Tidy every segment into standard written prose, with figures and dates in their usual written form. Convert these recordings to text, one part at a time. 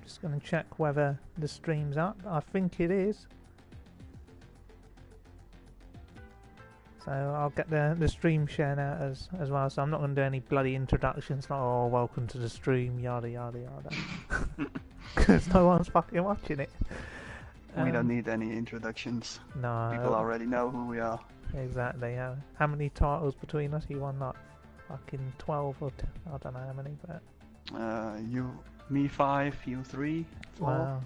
Just going to check whether the stream's up. I think it is. So I'll get the stream shared out as well. So I'm not going to do any bloody introductions like, oh, welcome to the stream, yada yada yada. Because no one's fucking watching it. We don't need any introductions. No. People already know who we are. Exactly. How many titles between us? You won like fucking 12 or 10, I don't know how many, but... me 5, you 3, 4. Wow.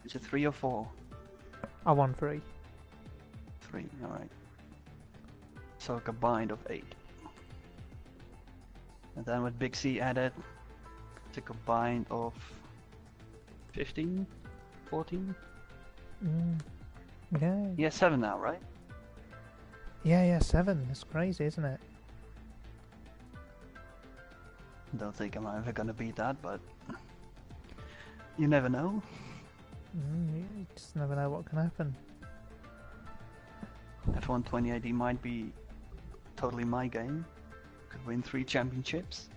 Is it 3 or 4? I won 3. 3, alright. So a combined of 8. And then with Big C added, it's a combined of 15, 14? Yeah. Yeah, 7 now, right? Yeah, 7. It's crazy, isn't it? Don't think I'm ever gonna beat that, but you never know. You just never know what can happen. F1 2018 might be totally my game. Could win 3 championships.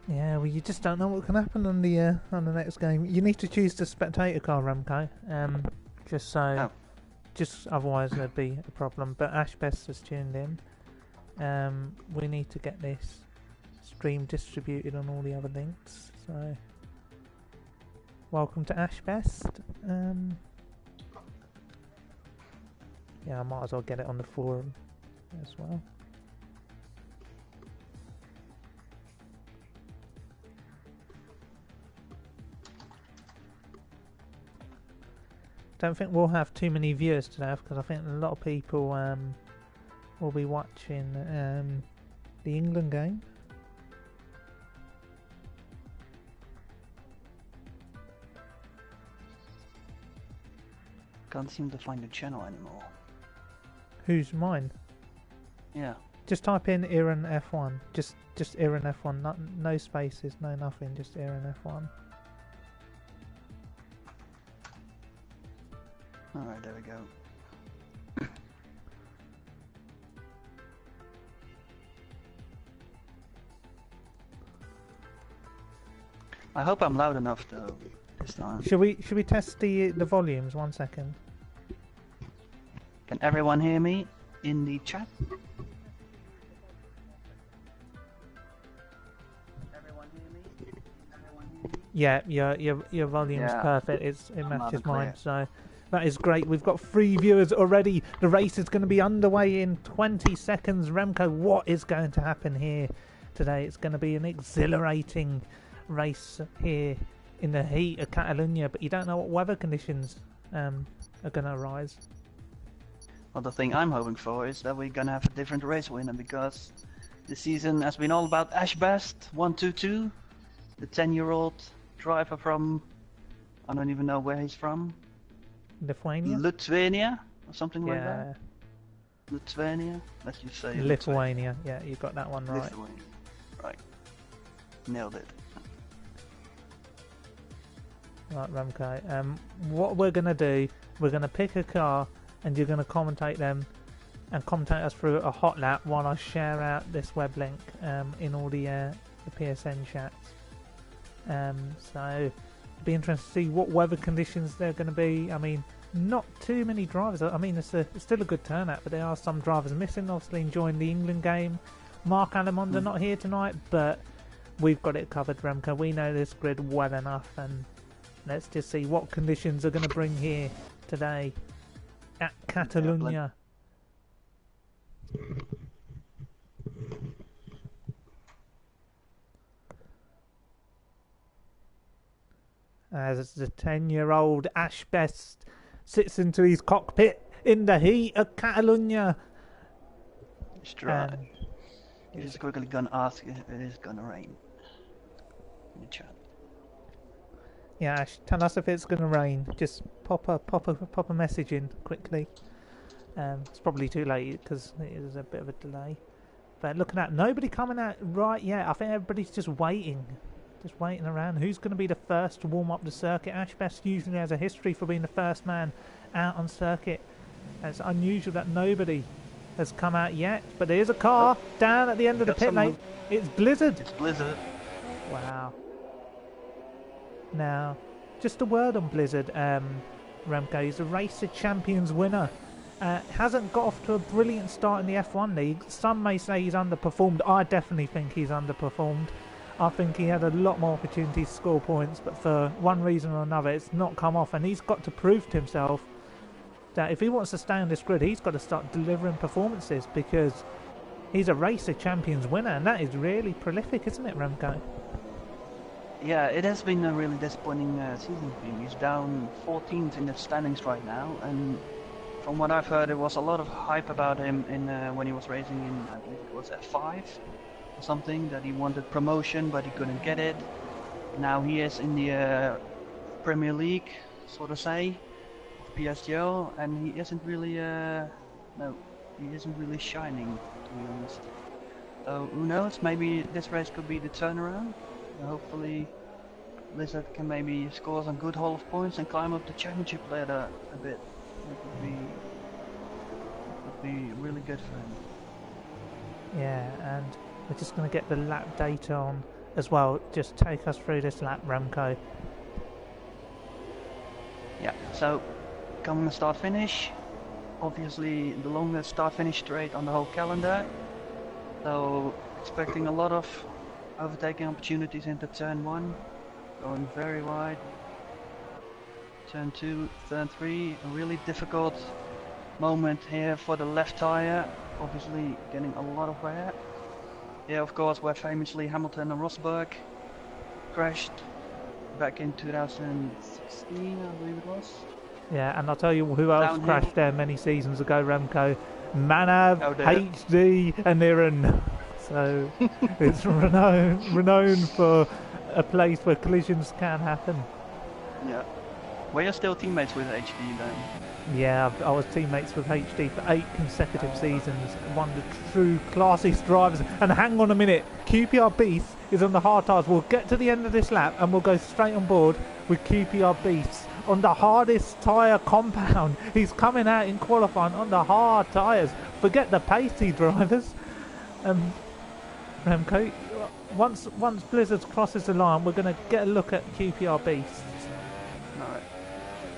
Yeah, well, you just don't know what can happen on the next game. You need to choose the spectator car, Remco. Just so, just otherwise there'd be a problem. But Ashbest has tuned in. We need to get this stream distributed on all the other links. So, welcome to Ashbest. Yeah, I might as well get it on the forum as well. Don't think we'll have too many viewers today because I think a lot of people will be watching the England game. Can't seem to find the channel anymore. Who's mine? Yeah. Just type in Iran F1. Just Iran F1. No spaces, no nothing. Just Iran F1. Alright, there we go. I hope I'm loud enough though this time. Should we test the volumes? 1 second. Can everyone hear me in the chat? Everyone hear me? Yeah, your volume's perfect. It matches mine, so that is great. We've got 3 viewers already. The race is going to be underway in 20 seconds. Remco, what is going to happen here today? It's going to be an exhilarating race here in the heat of Catalonia, but you don't know what weather conditions are going to arise. Well, the thing I'm hoping for is that we're going to have a different race winner, because this season has been all about Ashbest 122, the 10-year-old driver from, I don't even know where he's from. Lithuania or something like that. Lithuania, let's just say Lithuania. Yeah, you got that one right. Lithuania. Right, nailed it. Right, Remco. What we're gonna do, we're gonna pick a car, and you're gonna commentate them, and commentate us through a hot lap while I share out this web link in all the PSN chats. So it'll be interesting to see what weather conditions they're going to be. I mean, not too many drivers. I mean, it's still a good turnout, but there are some drivers missing, obviously enjoying the England game. Mark Alamonda not here tonight, but we've got it covered, Remco. We know this grid well enough, and let's just see what conditions are going to bring here today at Catalonia. As the 10-year-old Ashbest sits into his cockpit in the heat of Catalonia. It's dry. You're just quickly gonna ask if it is gonna rain in the chat. Yeah, Ash, tell us if it's gonna rain. Just pop a message in quickly. It's probably too late because it is a bit of a delay. But looking at nobody coming out right yet. I think everybody's just waiting around. Who's going to be the first to warm up the circuit? Ashbest usually has a history for being the first man out on circuit. It's unusual that nobody has come out yet, but there is a car down at the end of the pit lane. It's Blizzard. It's Blizzard. Wow. Now, just a word on Blizzard. Remco, he's a Racer Champions winner. Hasn't got off to a brilliant start in the F1 League. Some may say he's underperformed. I definitely think he's underperformed. I think he had a lot more opportunities to score points, but for one reason or another, it's not come off. And he's got to prove to himself that if he wants to stay on this grid, he's got to start delivering performances, because he's a Racer Champions winner, and that is really prolific, isn't it, Remco? Yeah, it has been a really disappointing season for him. He's down 14th in the standings right now, and from what I've heard, there was a lot of hype about him in when he was racing in, I believe it was F5 or something, that he wanted promotion but he couldn't get it. Now he is in the Premier League, so to say, of PSGL, and he isn't really shining, to be honest. So who knows, maybe this race could be the turnaround. Hopefully Blizzard can maybe score some good haul of points and climb up the championship ladder a bit. It would be really good for him. Yeah, and we're just going to get the lap data on as well. Just take us through this lap, Remco. Yeah, so coming to start finish, obviously the longest start finish straight on the whole calendar. So expecting a lot of overtaking opportunities into turn 1, going very wide. Turn 2, turn 3, a really difficult moment here for the left tire, obviously getting a lot of wear. Yeah, of course, where famously Hamilton and Rosberg crashed back in 2016, I believe it was. Yeah, and I'll tell you who else Downhill. crashed there many seasons ago, Remco. Manav, Oh, dear. HD and Niren. So it's renowned for a place where collisions can happen. Yeah. Were you still teammates with HD then? Yeah, I was teammates with HD for 8 consecutive seasons. One of the true classiest drivers. And hang on a minute, QPR Beast is on the hard tyres. We'll get to the end of this lap and we'll go straight on board with QPR Beast on the hardest tyre compound. He's coming out in qualifying on the hard tyres. Forget the pacey drivers. Remco, once Blizzard crosses the line, we're going to get a look at QPR Beast. Alright.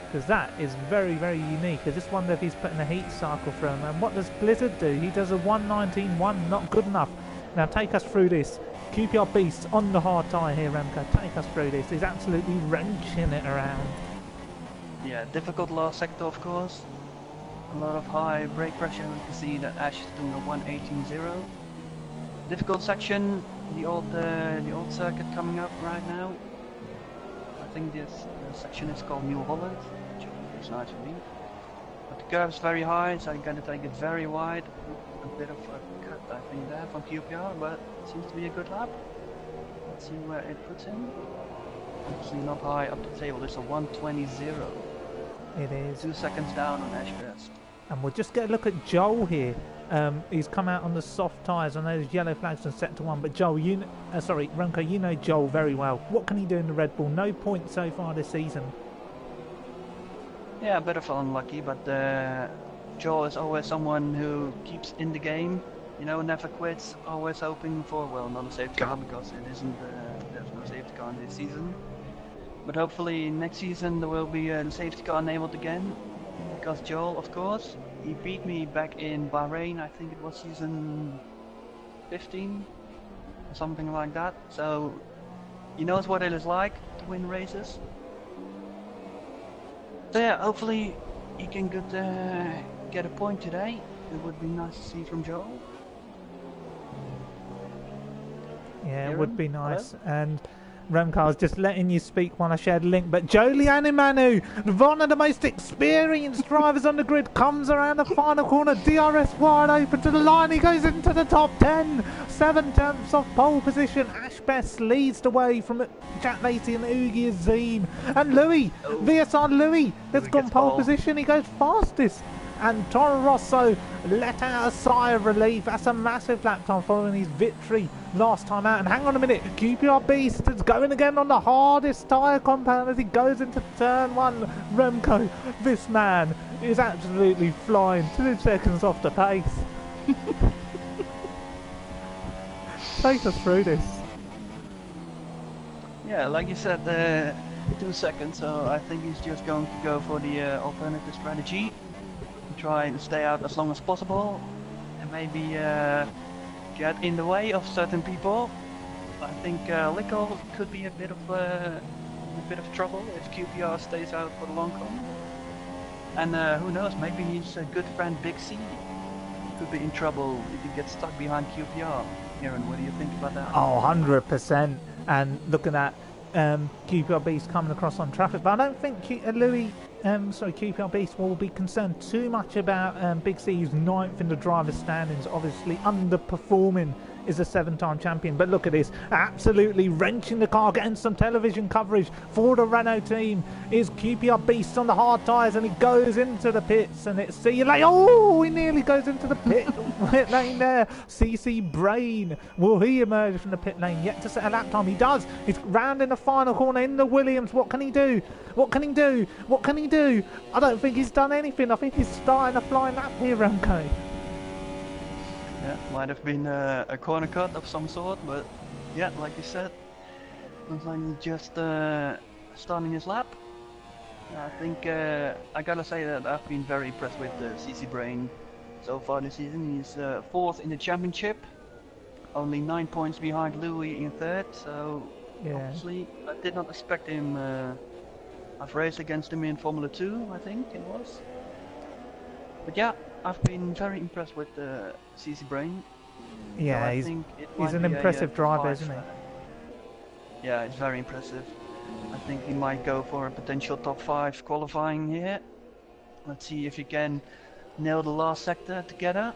Because that is very, very unique. I just wonder if he's putting a heat cycle for him. And what does Blizzard do? He does a 119.1, not good enough. Now take us through this. QPR Beast on the hard tyre here, Remco. Take us through this. He's absolutely wrenching it around. Yeah, difficult last sector, of course. A lot of high brake pressure. We can see that Ash is doing a 118.0. Difficult section, the old circuit coming up right now. I think this section is called New Holland, which is nice for me. But the curve is very high, so I'm gonna take it very wide. A bit of a cut, I think, there from QPR, but it seems to be a good lap. Let's see where it puts him. Obviously not high up the table. It's a 120.0. It is. 2 seconds down on Ash Best. And we'll just get a look at Joel here. He's come out on the soft tyres. I know there's yellow flags and set to 1, but Joel, Remco, you know Joel very well. What can he do in the Red Bull? No points so far this season. Yeah, a bit of unlucky, but Joel is always someone who keeps in the game, you know, never quits, always hoping for, well, not a safety car, because it isn't, there's no safety car in this season. But hopefully next season there will be a safety car enabled again, because Joel, of course, he beat me back in Bahrain, I think it was season 15, or something like that, so he knows what it is like to win races. So yeah, hopefully he can get a point today. It would be nice to see from Joel. Yeah, it would be nice. Hello? And Remco, I was just letting you speak when I shared a link, but Jolian Manu, one of the most experienced drivers on the grid, comes around the final corner, DRS wide open to the line, he goes into the top 10, 7 tenths off pole position. Ash Best leads the way from Jack Lacey and Ugi Azim, and Louis, VSR Louis, has gone pole position, he goes fastest. And Toro Rosso let out a sigh of relief. That's a massive lap time following his victory last time out. And hang on a minute, QPR Beast is going again on the hardest tyre compound as he goes into turn 1. Remco, this man is absolutely flying 2 seconds off the pace. Take us through this. Yeah, like you said, 2 seconds, so I think he's just going to go for the alternative strategy. Try and stay out as long as possible, and maybe get in the way of certain people. I think Lickle could be a bit of trouble if QPR stays out for the long haul. And who knows, maybe his good friend Big C could be in trouble if he gets stuck behind QPR. Aaron, what do you think about that? Oh, 100%. And looking at QPR Beast coming across on traffic, but I don't think QPR Beast will be concerned too much about Big C, who's ninth in the driver's standings, obviously underperforming, is a 7-time champion. But look at this, absolutely wrenching the car, getting some television coverage for the Renault team is QPR Beast on the hard tyres, and he goes into the pits, and it's see you later. Oh, he nearly goes into the pit lane there. CC Brain, will he emerge from the pit lane? Yet to set a lap time. He does. He's round in the final corner in the Williams. What can he do? What can he do? What can he do? I don't think he's done anything. I think he's starting a flying lap here, Remco. Yeah, might have been a corner cut of some sort, but yeah, like you said, looks like he's just starting his lap. I think I gotta say that I've been very impressed with CC Brain so far this season. He's 4th in the championship, only 9 points behind Louis in 3rd, so yeah. Obviously I did not expect him. I've raced against him in Formula 2, I think it was. But yeah, I've been very impressed with CC Brain. Yeah, so he's an impressive driver, isn't he? Yeah, it's very impressive. I think he might go for a potential top 5 qualifying here. Let's see if he can nail the last sector together.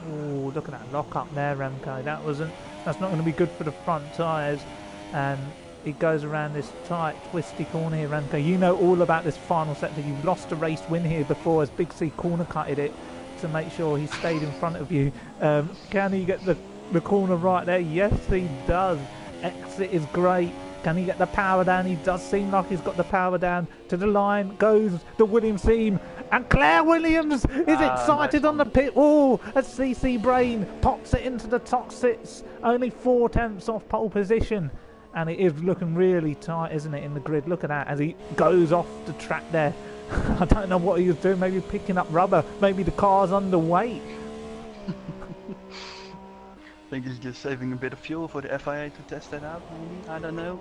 Oh, look at that lock up there, Remco. That's not going to be good for the front tyres. And he goes around this tight, twisty corner here, Remco. You know all about this final sector. You've lost a race win here before as Big C corner cutted it to make sure he stayed in front of you. Can he get the corner right there? Yes, he does. Exit is great. Can he get the power down? He does seem like he's got the power down. To the line goes the Williams team. And Claire Williams is excited nice on the pit wall as CC Brain pops it into the top 6. Only 4 tenths off pole position. And it is looking really tight, isn't it, in the grid? Look at that as he goes off the track there. I don't know what he was doing. Maybe picking up rubber. Maybe the car's underweight. I think he's just saving a bit of fuel for the FIA to test that out, maybe. I don't know.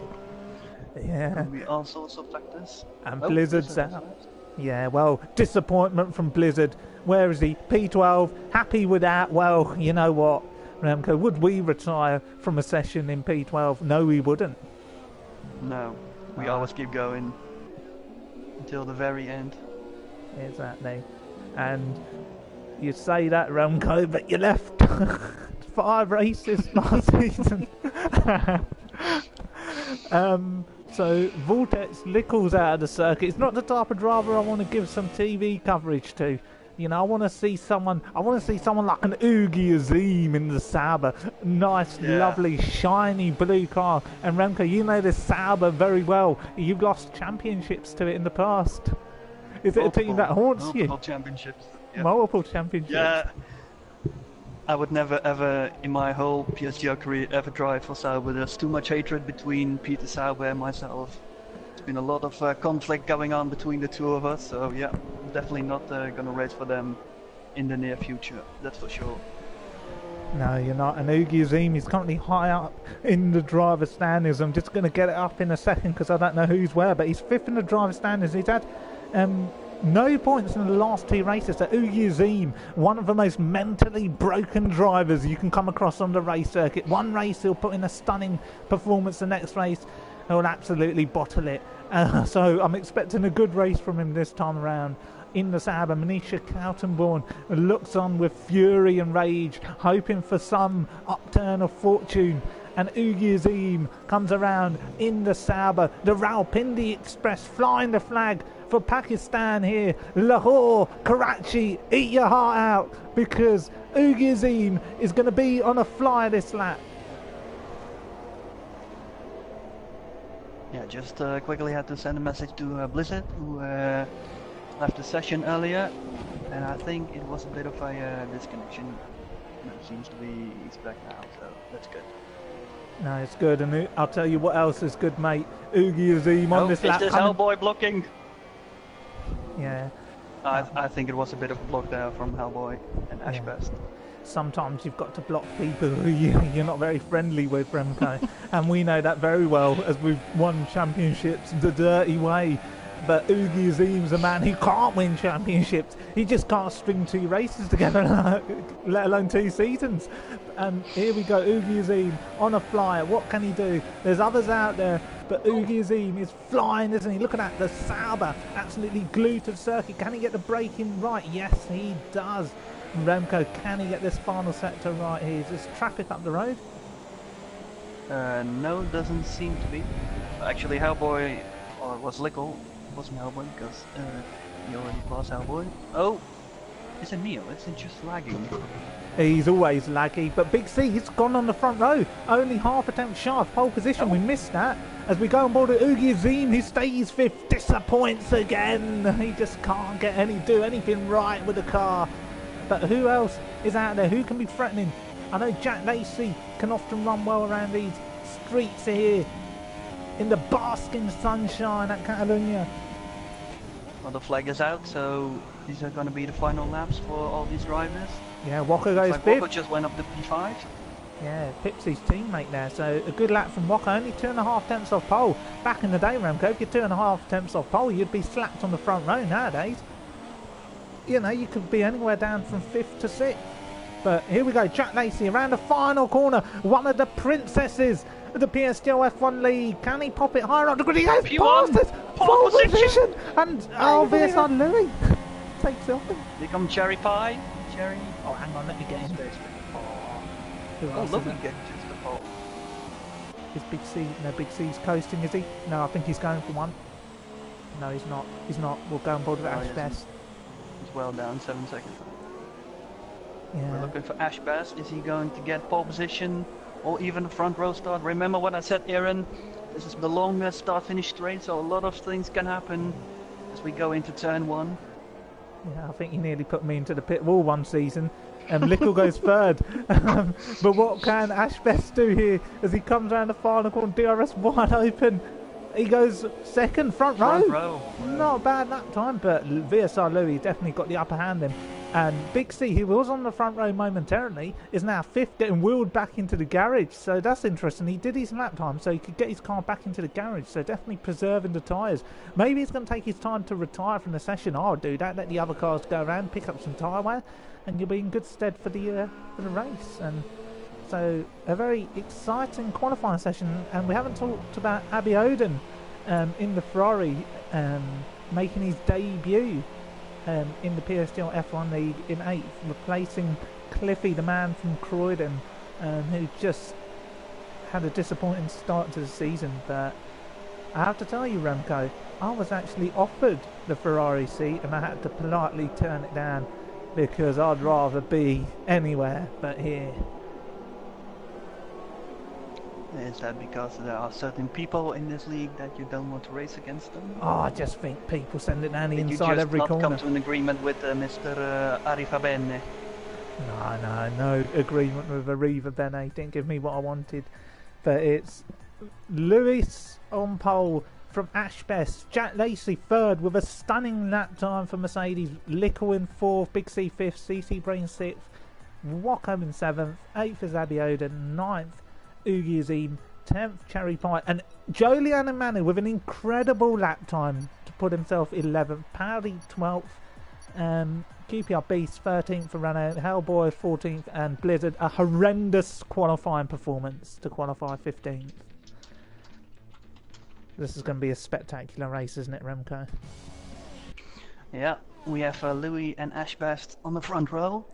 Yeah. Maybe all sorts of factors. And Blizzard's out. Yeah, well, disappointment from Blizzard. Where is he? P12. Happy with that? Well, you know what, Remco, would we retire from a session in P12? No, we wouldn't. No, we always keep going until the very end. Exactly. And you say that, Remco, but you left 5 races last season. So Vortex Lickle's out of the circuit. It's not the type of driver I want to give some TV coverage to. You know, I want to see someone like an Ugi Azim in the Sauber. Nice, lovely, shiny blue car. And Remco, you know this Sauber very well. You've lost championships to it in the past. Is it a team that haunts you? Multiple championships. Yeah. Multiple championships. Yeah. I would never ever in my whole PSGL career ever drive for Sauber. There's too much hatred between Peter Sauber and myself. There's been a lot of conflict going on between the two of us, so yeah, I'm definitely not gonna race for them in the near future, that's for sure. No, you're not. And Ugi Azim is currently high up in the driver's standings. I'm just going to get it up in a second because I don't know who's where, but he's 5th in the driver's standings. He's had no points in the last 2 races. So Ugi Azim, one of the most mentally broken drivers you can come across on the race circuit. One race he'll put in a stunning performance, the next race he'll absolutely bottle it. So I'm expecting a good race from him this time around. In the Sauber, Manisha Kaltenborn looks on with fury and rage, hoping for some upturn of fortune. And Ugi Azim comes around in the Sauber. The Rawalpindi Express flying the flag for Pakistan here. Lahore, Karachi, eat your heart out because Ugi Azim is going to be on a flyer this lap. Yeah, just quickly had to send a message to Blizzard, who left the session earlier, and I think it was a bit of a disconnection. It seems to be he's back now, so that's good. No, it's good, and I'll tell you what else is good, mate. Oogie Azim on this lap. Is this Hellboy blocking? Yeah. I think it was a bit of a block there from Hellboy and Ashbest. Sometimes you've got to block people who you're not very friendly with, Remco. And we know that very well as we've won championships the dirty way. But Oogie Azim's a man who can't win championships. He just can't string 2 races together, let alone 2 seasons. And here we go, Oogie Azim on a flyer. What can he do? There's others out there, but Oogie Azim is flying, isn't he? Look at that, the Sauber absolutely glued to the circuit. Can he get the braking right? Yes, he does. Remco, can he get this final sector right here? Is there traffic up the road? No, doesn't seem to be. Actually, Hellboy, or it was Lickle, it wasn't Hellboy because he already was Hellboy. Oh, is it me or is it just lagging? He's always laggy, but Big C, he's gone on the front row. Only half a tenth shy of pole position. We missed that. As we go on board with Oogie Azim, who stays 5th, disappoints again. He just can't do anything right with the car. But who else is out there? Who can be threatening? I know Jack Lacey can often run well around these streets here in the basking sunshine at Catalonia. Well, the flag is out, so these are going to be the final laps for all these drivers. Yeah, Walker goes like 5th. Walker just went up to P5. Yeah, Pipsy's teammate there. So a good lap from Walker, only 2.5 tenths off pole. Back in the day, Remco, if you're 2.5 tenths off pole, you'd be slapped on the front row nowadays. You know, you could be anywhere down from 5th to 6th. But here we go, Jack Lacey around the final corner. One of the princesses of the PSGL F1 League. Can he pop it higher up the grid? He goes past it! Pole position! And VSR Louis takes it off him. Here comes Cherry Pie. Cherry. Oh, hang on, let me get him. Oh, lovely get just the pole. Is Big C? No, Big C's coasting, is he? No, I think he's going for one. No, he's not. He's not. We'll go on board with Ashbest. He's well down, 7 seconds. Yeah. We're looking for Ashbest. Is he going to get pole position or even a front row start? Remember what I said, Aaron? This is the longest start-finish straight, so a lot of things can happen as we go into turn 1. Yeah, I think he nearly put me into the pit wall one season. Little goes 3rd. But what can Ashbest do here as he comes around the final corner? DRS wide open. He goes 2nd, front row. Not bad that time, but VSR Louis definitely got the upper hand then. And Big C, who was on the front row momentarily, is now 5th, getting wheeled back into the garage. So that's interesting. He did his lap time, so he could get his car back into the garage. So definitely preserving the tyres. Maybe he's going to take his time to retire from the session. Oh, do that. Let the other cars go around, pick up some tyre wear, and you'll be in good stead for the race. And so a very exciting qualifying session. And we haven't talked about Abby Oden in the Ferrari making his debut. In the PSGL F1 League in 8th, replacing Cliffy, the man from Croydon, who just had a disappointing start to the season. But I have to tell you, Remco, I was actually offered the Ferrari seat and I had to politely turn it down because I'd rather be anywhere but here. Is that because there are certain people in this league that you don't want to race against them? Oh, I just think people send it down the inside every corner. Did you just not come to an agreement with Mr. Arifabene? No agreement with Arifabene. He didn't give me what I wanted. But it's Lewis on pole from Ashbest. Jack Lacey 3rd with a stunning lap time for Mercedes. Lickle in 4th, Big C 5th, CC Brain 6th, Wacom in 7th, 8th is Abby Oden, 9th Oogie Azim, 10th Cherry Pie, and Jolian and Manu with an incredible lap time to put himself 11th, Powdy 12th, QPR Beast 13th for Renault, Hellboy 14th, and Blizzard a horrendous qualifying performance to qualify 15th. This is going to be a spectacular race, isn't it, Remco? Yeah, we have Louis and Ashbest on the front row.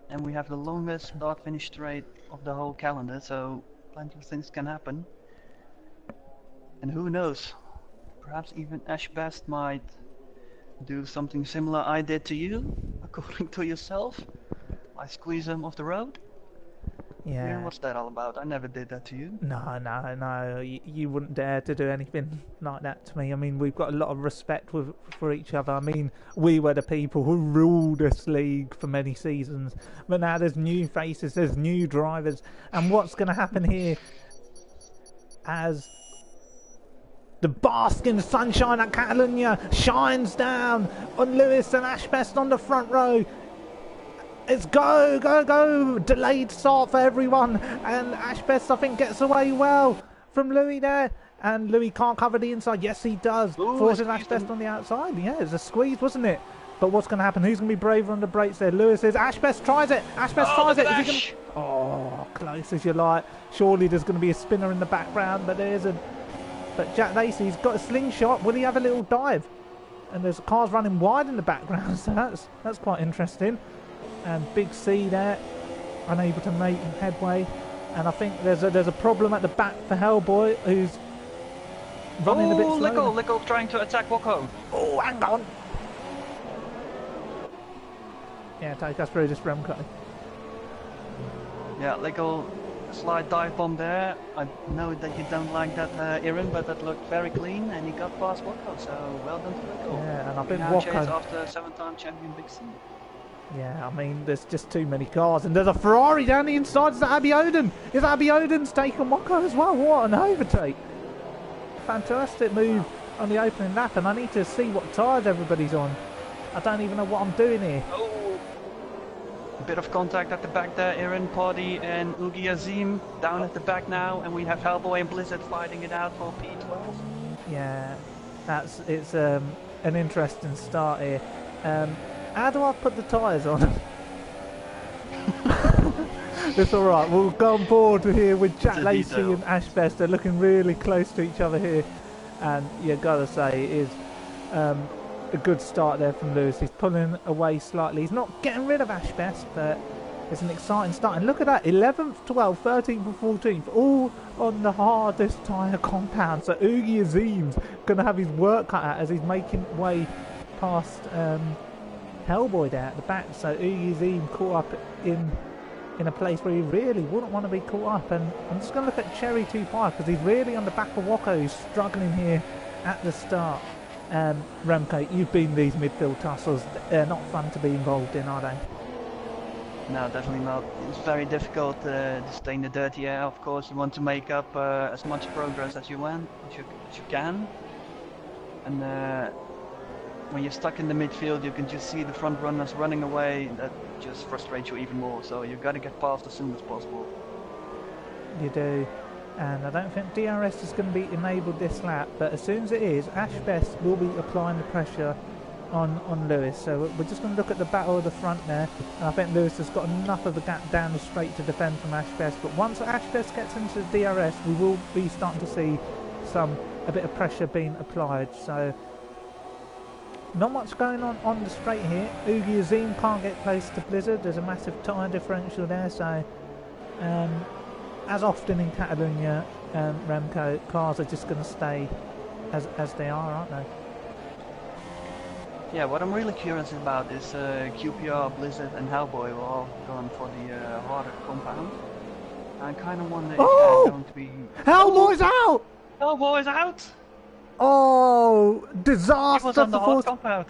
And we have the longest start-finish straight of the whole calendar, so plenty of things can happen. And who knows, perhaps even Ashbest might do something similar I did to you, according to yourself. I squeeze him off the road. Yeah. What's that all about? I never did that to you. No. You wouldn't dare to do anything like that to me. I mean, we've got a lot of respect for each other. I mean, we were the people who ruled this league for many seasons. But now there's new faces, there's new drivers. And what's going to happen here? as the bask in the sunshine at Catalonia shines down on Lewis and Ashbest on the front row. It's go, go, go! Delayed start for everyone, and Ashbest I think gets away well from Louis there, and Louis can't cover the inside. Yes, he does. Ooh, forces Ashbest on the outside. Yeah, it was a squeeze, wasn't it? But what's going to happen? Who's going to be braver on the brakes there? Lewis is. Ashbest tries it. Ashbest tries it. Is he gonna... Oh, close as you like. Surely there's going to be a spinner in the background, but there isn't. But Jack Lacey's got a slingshot. Will he have a little dive? And there's cars running wide in the background, so that's quite interesting. And Big C there, unable to make headway. And I think there's a problem at the back for Hellboy, who's running a bit slow. Lickle trying to attack Woko. Oh, hang on. Yeah, take us through this Remco. Yeah, Lickle, slight dive bomb there. I know that you don't like that, Aaron, but that looked very clean, and he got past Woko, so well done to Lickle. Yeah, and I think now chase Woko... after 7-time champion Big C. Yeah, I mean, there's just too many cars, and there's a Ferrari down the inside. Is that Abby Oden? Is Abby Oden's taken Woko as well? What an overtake! Fantastic move on the opening lap, and I need to see what tyres everybody's on. I don't even know what I'm doing here. Oh. A bit of contact at the back there, Aaron, Poddy and Ugi Azim down at the back now, and we have Hellboy and Blizzard fighting it out for P12. Yeah, it's an interesting start here. How do I put the tyres on? It's alright, we'll go on board here with Jack Lacey and Ashbest. They're looking really close to each other here, and you gotta say it is a good start there from Lewis. He's pulling away slightly. He's not getting rid of Ashbest, but it's an exciting start. And look at that, 11th, 12th, 13th and 14th, all on the hardest tyre compound. So Ugi Azim's going to have his work cut out as he's making way past Hellboy there at the back. So Ugi Azim caught up in a place where he really wouldn't want to be caught up. And I'm just going to look at Cherry 2-5 because he's really on the back of Woko, who's struggling here at the start. Remco, you've been these midfield tussles. They're not fun to be involved in, are they? No, definitely not. It's very difficult to stay in the dirty air. Of course, you want to make up as much progress as you can. And when you're stuck in the midfield, you can just see the front runners running away. That just frustrates you even more. So you've got to get past as soon as possible. You do. And I don't think DRS is going to be enabled this lap, but as soon as it is, Ashbest will be applying the pressure on Lewis. So we're just going to look at the battle of the front there, and I think Lewis has got enough of a gap down the straight to defend from Ashbest. But once Ashbest gets into the DRS, we will be starting to see a bit of pressure being applied. So not much going on the straight here. Ugi Azim can't get close to Blizzard. There's a massive tyre differential there, so as often in Catalonia, Remco, cars are just going to stay as they are, aren't they? Yeah, what I'm really curious about is QPR, Blizzard and Hellboy are all going for the harder compound. I kind of wonder if they're going to be... Hellboy's out! Hellboy's out! Oh, disaster! He was on the hard compound.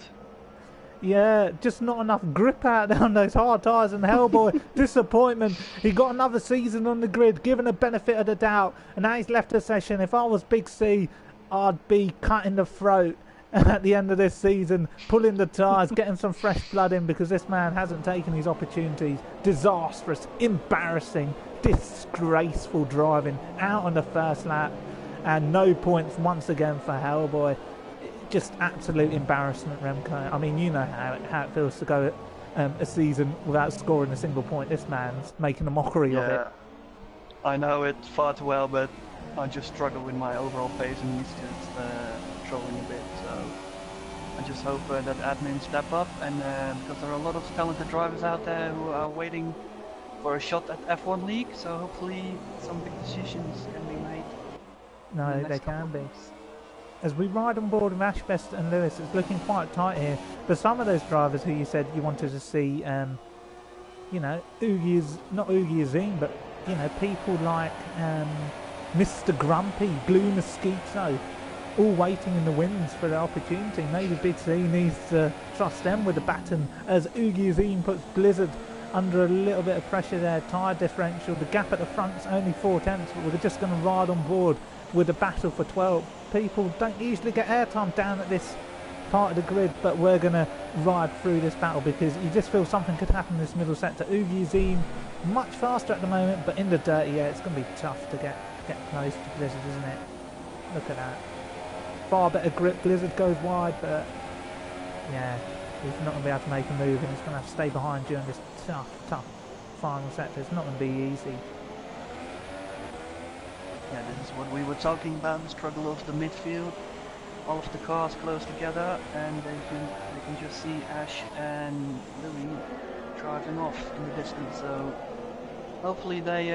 Yeah, just not enough grip out there on those hard tyres, and Hellboy, disappointment. He got another season on the grid, given a benefit of the doubt, and now he's left the session. If I was Big C, I'd be cutting the throat at the end of this season, pulling the tyres, getting some fresh blood in, because this man hasn't taken his opportunities. Disastrous, embarrassing, disgraceful driving out on the first lap, and no points once again for Hellboy. Just absolute embarrassment, Remco. I mean, you know how it feels to go a season without scoring a single point. This man's making a mockery of it. I know it far too well, but I just struggle with my overall pace and he's just trolling a bit. So I just hope that admin step up, and because there are a lot of talented drivers out there who are waiting for a shot at F1 League. So hopefully some big decisions can be made. No, they can be. As we ride on board with Ashbest and Lewis, it's looking quite tight here. But some of those drivers who you said you wanted to see, you know, not Ugi Azim, but, you know, people like Mr. Grumpy, Blue Mosquito, all waiting in the wings for the opportunity. Maybe Big C needs to trust them with the baton as Ugi Azim puts Blizzard under a little bit of pressure there. Tyre differential, the gap at the front's only 4 tenths, but we're just going to ride on board with a battle for 12. People don't usually get airtime down at this part of the grid, but we're going to ride through this battle because you just feel something could happen in this middle sector. Ugi Azim much faster at the moment, but in the dirty air it's going to be tough to get close to Blizzard, isn't it? Look at that. Far better grip. Blizzard goes wide, but yeah, he's not going to be able to make a move, and he's going to have to stay behind during this tough final sector. It's not going to be easy. Yeah, this is what we were talking about, the struggle of the midfield. All of the cars close together, and they can just see Ash and Louis driving off in the distance. So hopefully they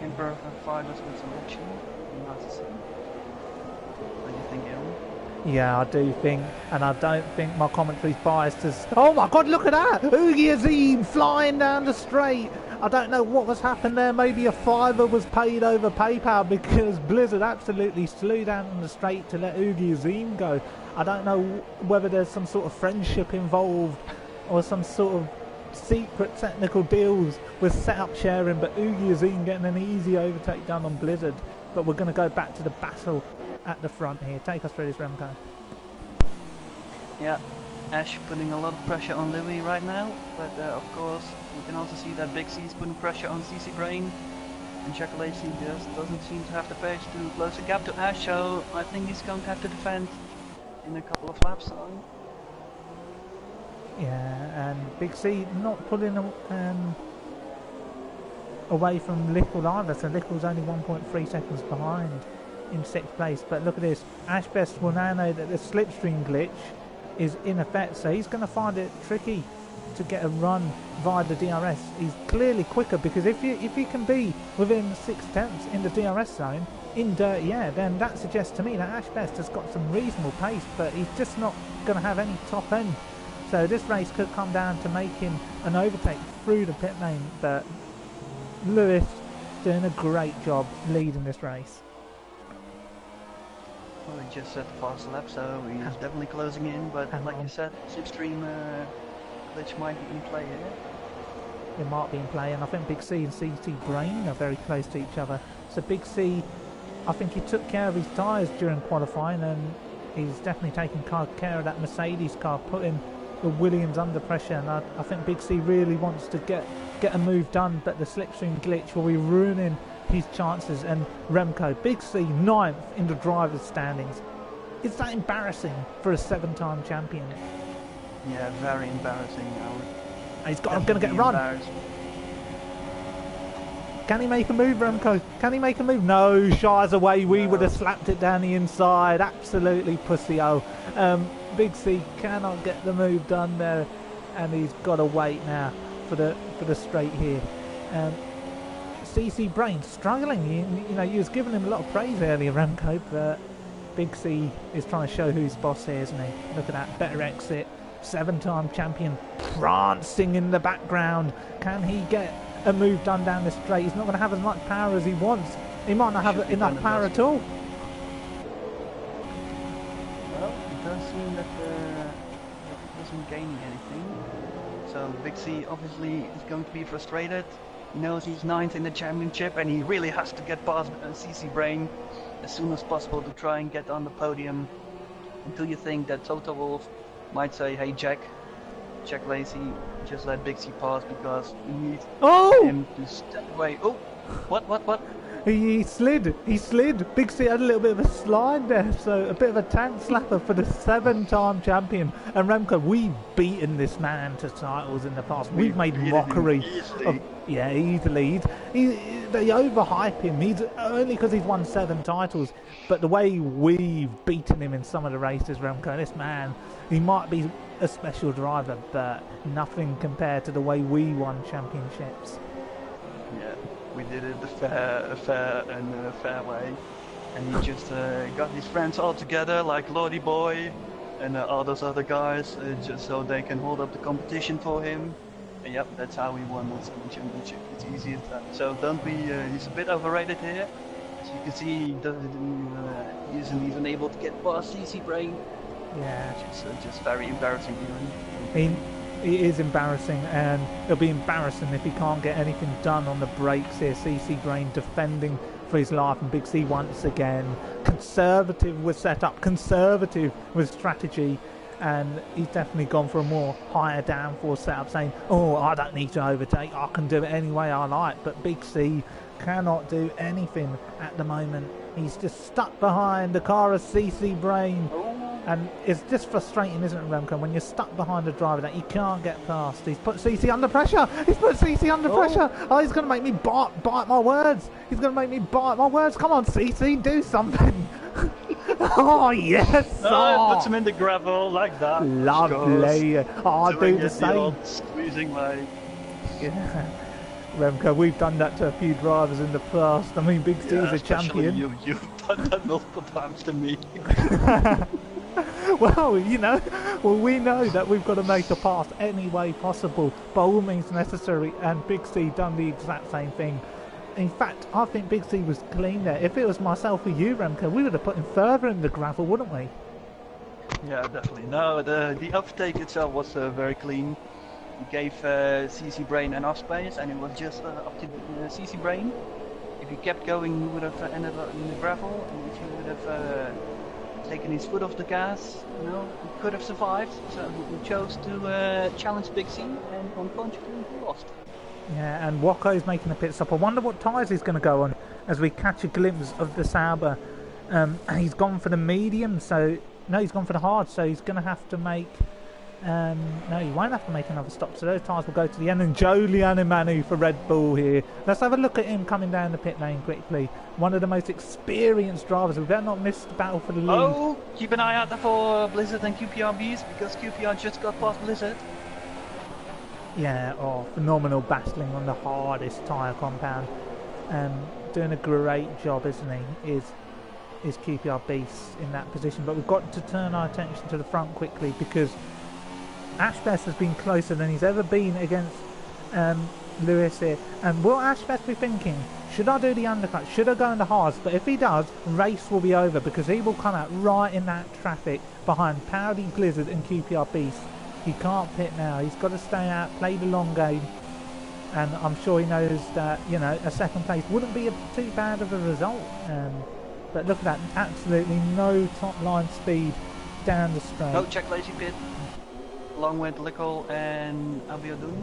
can provide us with some action. What do you think, Aaron? Yeah, I do think, and I don't think my commentary's biased as... Oh my god, look at that! Ugi Azim flying down the straight! I don't know what was happened there. Maybe a $5 was paid over PayPal because Blizzard absolutely slew down on the straight to let Ugi Azim go. I don't know whether there's some sort of friendship involved or some sort of secret technical deals with setup sharing, but Ugi Azim getting an easy overtake done on Blizzard. But we're going to go back to the battle at the front here. Take us through this, Remco. Yeah, Ash putting a lot of pressure on Louis right now, but of course we can also see that Big C is putting pressure on CC Brain, and Jack Lacey just doesn't seem to have the pace to close the gap to Ash, so I think he's going to have to defend in a couple of laps on. Yeah, and Big C not pulling away from Lickle either, so Lickle's only 1.3 seconds behind in 6th place. But look at this, Ash Best will now know that the slipstream glitch is in effect, so he's going to find it tricky to get a run via the DRS. He's clearly quicker, because if you can be within 6/10 in the DRS zone in dirty air, then that suggests to me that Ash Best has got some reasonable pace, but he's just not going to have any top end. So this race could come down to making an overtake through the pit lane, but Lewis doing a great job leading this race. Well, he just set the fast lap, so he's definitely closing in, but like you said, slipstream glitch might be in play here. It might be in play, and I think Big C and CT Brain are very close to each other. So Big C, I think he took care of his tyres during qualifying, and he's definitely taking care of that Mercedes car, putting the Williams under pressure, and I think Big C really wants to get a move done, but the slipstream glitch will be ruining his chances. And Remco, Big C 9th in the drivers' standings. Is that embarrassing for a 7-time champion? Yeah, very embarrassing. He's going to get run. Can he make a move, Remco? Can he make a move? No, shies away. We would have slapped it down the inside. Absolutely pussy-o. Big C cannot get the move done there, and he's got to wait now for the straight here. CC Brain struggling. You know, you was giving him a lot of praise earlier, Remco, but Big C is trying to show who's boss here, isn't he? Look at that, better exit. 7-time champion prancing in the background. Can he get a move done down the straight? He's not going to have as much power as he wants. He might not have enough power at all. Well, it does seem that he isn't gaining anything. So Big C obviously is going to be frustrated. He knows he's 9th in the championship, and he really has to get past CC Brain as soon as possible to try and get on the podium. Until you think that Toto Wolff might say, hey Jack Lacey, just let Big C pass because we need him to step away. Oh, what? He slid. Big C had a little bit of a slide there, so a bit of a tank slapper for the 7-time champion. And Remco, we've beaten this man to titles in the past. We've made mockery of, yeah, easily. They overhype him. He's only because he's won 7 titles, but the way we've beaten him in some of the races, Remco, this man, he might be a special driver, but nothing compared to the way we won championships. Yeah. We did it a fair way, and he just got his friends all together like Lordy Boy and all those other guys, just so they can hold up the competition for him. And yep, that's how we won the championship. It's easy as that. So don't be. He's a bit overrated here. As you can see, he isn't even able to get past CC Brain. Yeah, just very embarrassing. It is embarrassing, and it'll be embarrassing if he can't get anything done on the brakes here. CC Brain defending for his life, and Big C once again, conservative with setup, conservative with strategy, and he's definitely gone for a more higher downforce setup, saying, oh, I don't need to overtake, I can do it any way I like. But Big C cannot do anything at the moment. He's just stuck behind the car of CC Brain. And it's just frustrating, isn't it, Remco, when you're stuck behind a driver that you can't get past. He's put CC under pressure. He's put CC under pressure. Oh, he's going to make me bite my words. He's going to make me bite my words. Come on, CC, do something. Oh, yes. Oh, it puts him in the gravel like that. Lovely. Oh, I'll do the same. Squeezing leg. Yeah. Remco, we've done that to a few drivers in the past. I mean, Big C is a champion. You've done that multiple times to me. Well, you know, we know that we've got to make a pass any way possible, by all means necessary, and Big C done the exact same thing. In fact, I think Big C was clean there. If it was myself or you, Remco, we would have put him further in the gravel, wouldn't we? Yeah, definitely. No, the overtake itself was very clean. He gave CC Brain enough space, and it was just up to CC Brain. If he kept going, he would have ended up in the gravel, and if he would have taken his foot off the gas, you know, he could have survived. So he chose to challenge Big C, and unfortunately he lost. Yeah, and Waco's making a pit stop. I wonder what tyres he's going to go on as we catch a glimpse of the Sauber. He's gone for the medium, so no, he's gone for the hard, so he's going to have to make. No, he won't have to make another stop, so those tyres will go to the end. And Julian Manu for Red Bull here. Let's have a look at him coming down the pit lane quickly. One of the most experienced drivers. We better not miss the battle for the lead. Oh, keep an eye out for Blizzard and QPRBs, because QPR just got past Blizzard. Yeah, oh, phenomenal battling on the hardest tyre compound. Doing a great job, isn't he? Is QPR Beast in that position. But we've got to turn our attention to the front quickly, because Ashbest has been closer than he's ever been against Lewis here. And will Ashbest be thinking, should I do the undercut? Should I go in the hards? But if he does, race will be over, because he will come out right in that traffic behind Powdy, Blizzard and QPR Beast. He can't pit now. He's got to stay out, play the long game. And I'm sure he knows that, you know, a second place wouldn't be too bad of a result. But look at that, absolutely no top line speed down the straight. No, check Lazy Pit. Along with Lickle and Abiodun.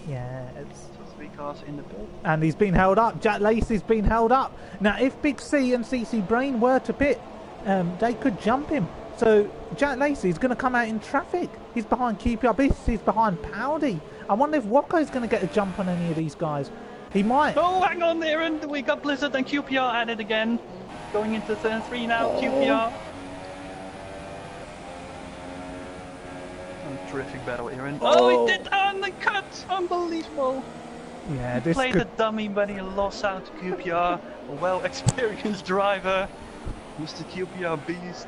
Yeah, it's 3 cars in the pit. And he's been held up. Jack Lacey's been held up. Now, if Big C and CC Brain were to pit, they could jump him. So Jack Lacey's going to come out in traffic. He's behind QPR Beast. He's behind Powdy. I wonder if Waco's going to get a jump on any of these guys. He might. Oh, hang on there, and we got Blizzard and QPR at it again. Going into turn 3 now, QPR. Oh, terrific battle, Aaron. Oh, he did undercut! Unbelievable! Yeah, he played the dummy, but he lost out to QPR. A well-experienced driver. Mr. QPR Beast.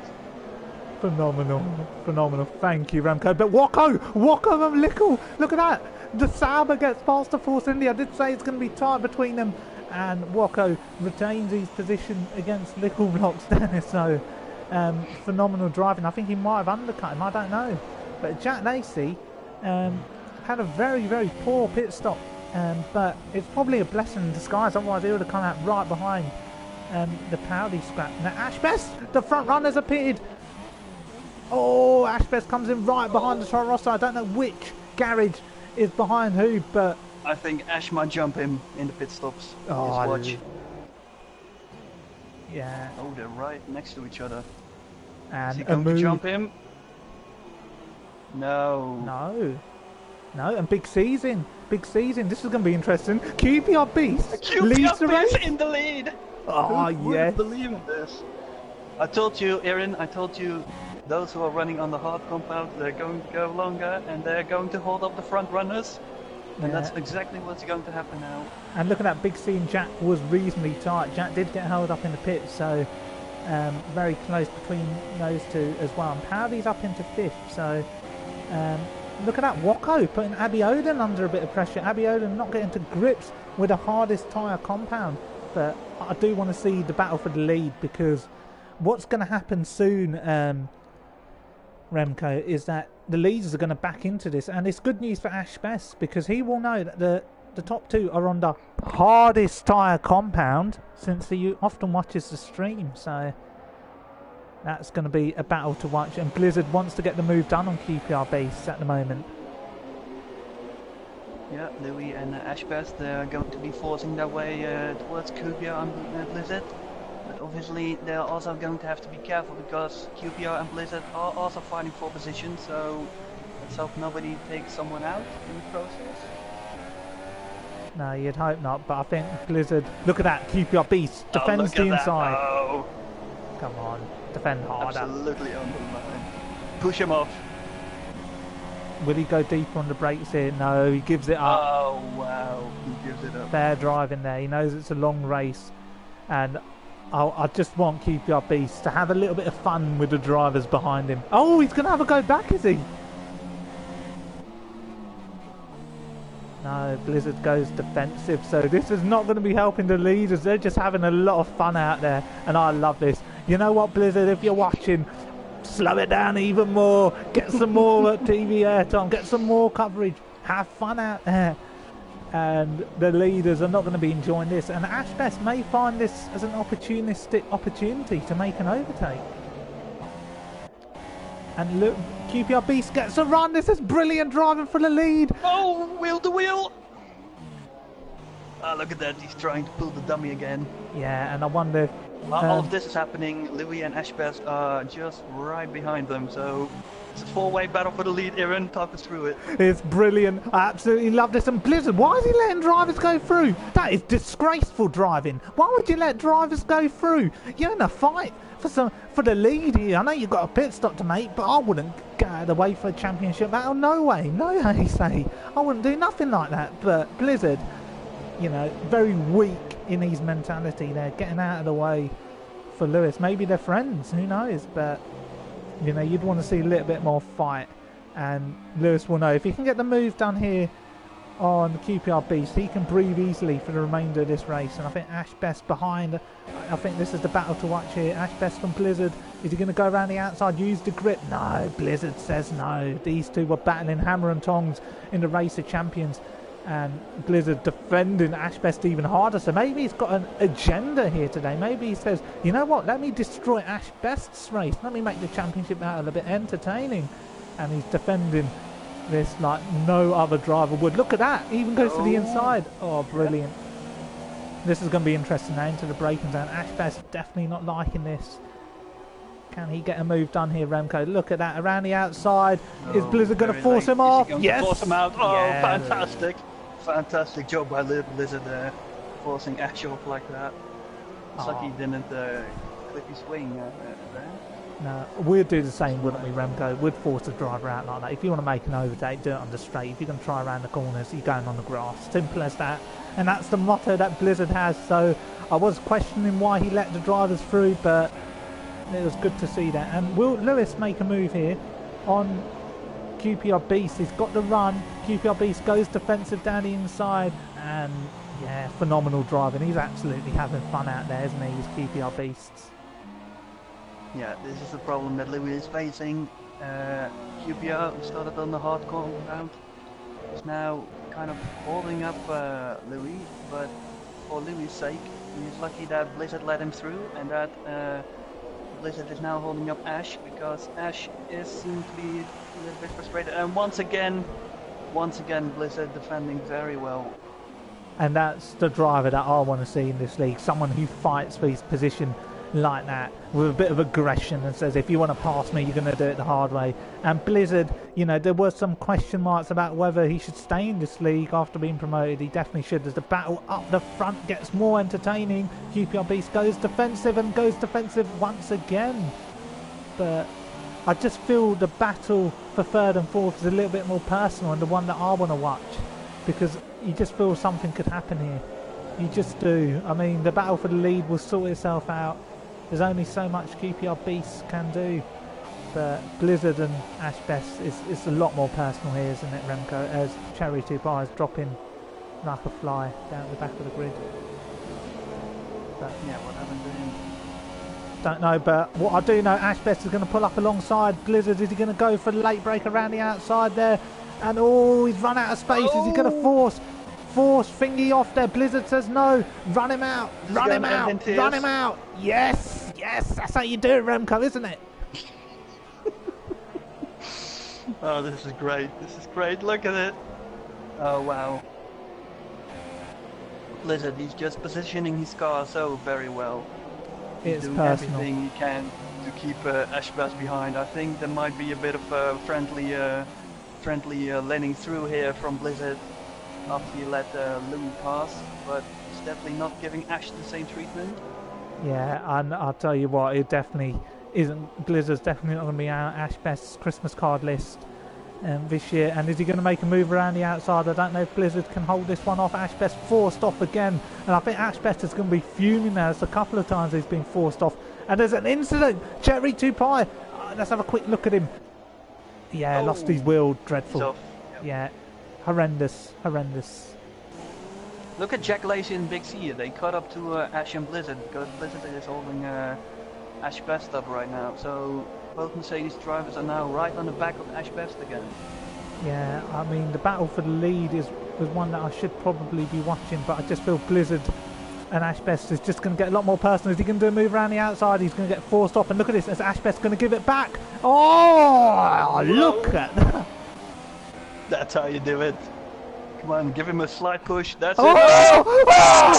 Phenomenal, phenomenal. Thank you, Remco. But Waco and Lickle, look at that. The Sauber gets past the Force India. I did say it's going to be tight between them, and Waco retains his position against Lickle blocks there. So phenomenal driving. I think he might have undercut him. I don't know. But Jack Lacey had a very, very poor pit stop. But it's probably a blessing in disguise. Otherwise, he would have come out right behind the Powdy scrap. Now, Ashbest, the front runners have pitted. Oh, Ashbest comes in right behind the Toro Rosso. I don't know which garage is behind who, but I think Ash might jump him in the pit stops. Oh, watch. Yeah. Oh, they're right next to each other. And is he going to jump him? No. No, and Big C's in. This is going to be interesting. QPR Beast leads the race. In the lead. Oh, Who yes. would believe in this? I told you, Aaron, those who are running on the hard compound, they're going to go longer, and they're going to hold up the front runners. And that's exactly what's going to happen now. And look at that, Big C and Jack was reasonably tight. Jack did get held up in the pit, so very close between those two as well. And Powdy's up into 5th, so look at that, Waco putting Abiodun under a bit of pressure. Abiodun not getting to grips with the hardest tyre compound. But I do want to see the battle for the lead, because what's going to happen soon, Remco, is that the leaders are going to back into this, and it's good news for Ashbest, because he will know that the the top two are on the hardest tyre compound since he often watches the stream, so that's going to be a battle to watch. And Blizzard wants to get the move done on QPR base at the moment. Yeah, Louis and Ashbest, they're going to be forcing their way towards QPR and Blizzard. But obviously they're also going to have to be careful because QPR and Blizzard are also fighting for position, so let's hope nobody takes someone out in the process. No, you'd hope not, but I think Blizzard... Look at that, QPR beast defends the inside. Oh. Come on, defend harder. Absolutely on the line. Push him off. Will he go deeper on the brakes here? No, he gives it up. Oh, wow. He gives it up. Fair driving there. He knows it's a long race. And I just want QPR Beast to have a little bit of fun with the drivers behind him. Oh, he's going to have a go back, is he? No, Blizzard goes defensive. So this is not going to be helping the leaders. They're just having a lot of fun out there. And I love this. You know what, Blizzard, if you're watching... slow it down even more, get some more TV airtime, get some more coverage, have fun out there. And the leaders are not going to be enjoying this, and Ashbest may find this as an opportunistic opportunity to make an overtake. And look, QPR Beast gets a run. This is brilliant driving for the lead. Oh, wheel to wheel. Oh, look at that, he's trying to pull the dummy again. Yeah, and I wonder if while all of this is happening, Louis and Ashbest are just right behind them, so it's a four-way battle for the lead. Aaron, talk us through it. It's brilliant. I absolutely love this. And Blizzard, why is he letting drivers go through? That is disgraceful driving. Why would you let drivers go through? You're in a fight for the lead here. I know you've got a pit stop to make, but I wouldn't get out of the way for a championship battle. No way. No way, say. I wouldn't do nothing like that. But Blizzard, you know, very weak in his mentality there, getting out of the way for Lewis. Maybe they're friends, who knows, but you know, you'd want to see a little bit more fight, and Lewis will know if he can get the move done here on the QPR Beast, he can breathe easily for the remainder of this race. And I think Ashbest behind, I think this is the battle to watch here. Ashbest from Blizzard, is he going to go around the outside, use the grip? No, Blizzard says no. These two were battling hammer and tongs in the race of champions, and Blizzard defending Ashbest even harder. So maybe he's got an agenda here today. Maybe he says, you know what, let me destroy Ashbest's race. Let me make the championship battle a bit entertaining. And he's defending this like no other driver would. Look at that, he even goes to the inside. Oh, brilliant. This is going to be interesting now into the braking zone. Ashbest definitely not liking this. Can he get a move done here, Remco? Look at that, around the outside. Is Blizzard going to force him off? Yes! Force him out. Oh, yeah. Fantastic. Fantastic job by Blizzard there, forcing Ash off like that. It's like he didn't clip his swing there. No, we'd do the same, wouldn't we, Remco? We'd force the driver out like that. If you want to make an overtake, do it on the straight. If you're going to try around the corners, you're going on the grass. Simple as that. And that's the motto that Blizzard has. So I was questioning why he let the drivers through, but it was good to see that. And will Lewis make a move here on QPR Beast? He's got the run. QPR Beast goes defensive down the inside, and yeah, phenomenal driving. He's absolutely having fun out there, isn't he? He's QPR Beasts. Yeah, this is the problem that Louis is facing. QPR, who started on the hard compound, is now kind of holding up Louis, but for Louis' sake, he's lucky that Blizzard let him through, and that Blizzard is now holding up Ash, because Ash seems to be a little bit frustrated. And once again Blizzard defending very well. And that's the driver that I want to see in this league. Someone who fights for his position like that, with a bit of aggression, and says, if you want to pass me, you're going to do it the hard way. And Blizzard, you know, there were some question marks about whether he should stay in this league after being promoted. He definitely should, as the battle up the front gets more entertaining. QPR Beast goes defensive and goes defensive once again. But I just feel the battle for third and fourth is a little bit more personal, and the one that I want to watch, because you just feel something could happen here. You just do. I mean, the battle for the lead will sort itself out. There's only so much QPR Beasts can do. But Blizzard and Ashbest is a lot more personal here, isn't it, Remco? As Cherry 2 Bars dropping like a fly down the back of the grid. But yeah, what happened to him? Don't know, but what I do know, Ashbest is going to pull up alongside Blizzard. Is he going to go for the late break around the outside there? And oh, he's run out of space. Is he going to force force thingy off there. Blizzard says no. Run him out. Run him out. Run him out. Yes. Yes. That's how you do it, Remco, isn't it? Oh, this is great. This is great. Look at it. Oh, wow. Blizzard, he's just positioning his car so very well. He's doing everything he can to keep Ashbas behind. I think there might be a bit of a friendly landing through here from Blizzard after he let Louis pass, but he's definitely not giving Ash the same treatment. Yeah, and I'll tell you what, it definitely isn't. Blizzard's definitely not going to be on Ash Best's Christmas card list this year. And is he going to make a move around the outside? I don't know if Blizzard can hold this one off. Ash Best forced off again, and I think Ash Best is going to be fuming now. It's a couple of times he's been forced off, and there's an incident. Cherry 2 Pie. Let's have a quick look at him. Yeah, lost his wheel. Dreadful. Yeah, horrendous. Look at Jack Lacey and Big C. They caught up to Ash and Blizzard because Blizzard is holding Ash Best up right now. So both Mercedes drivers are now right on the back of Ash Best again. Yeah, I mean the battle for the lead was one that I should probably be watching, but I just feel Blizzard and Ash Best is just going to get a lot more personal. Is he going to do a move around the outside? He's going to get forced off, and look at this, as Ash Best going to give it back. Oh, look at that. That's how you do it. Come on, give him a slight push. That's it. Oh,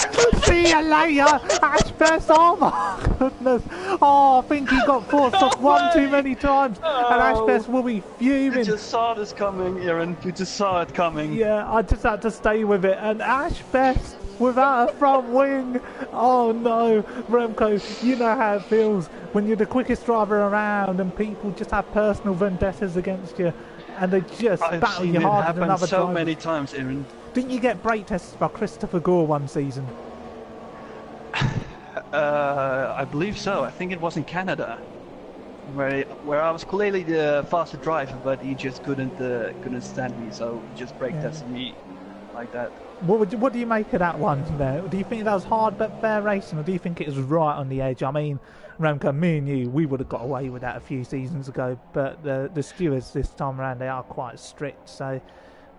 see you later, Ash Best. Oh my goodness. Oh, I think he got forced off one too many times, and Ash Best will be fuming. You just saw this coming, Aaron. You just saw it coming. Yeah, I just had to stay with it, and Ash Best without a front wing. Oh no, Remco, you know how it feels when you're the quickest driver around and people just have personal vendettas against you, and they just battle you harder than other drivers. So many times, Aaron. Didn't you get brake tested by Christopher Gore one season? I believe so. I think it was in Canada, where I was clearly the faster driver, but he just couldn't stand me, so he just brake tested me like that. What do you make of that one there? Do you think that was hard but fair racing, or do you think it was right on the edge? I mean, Remco, me and you, we would have got away with that a few seasons ago, but the stewards this time around, they are quite strict, so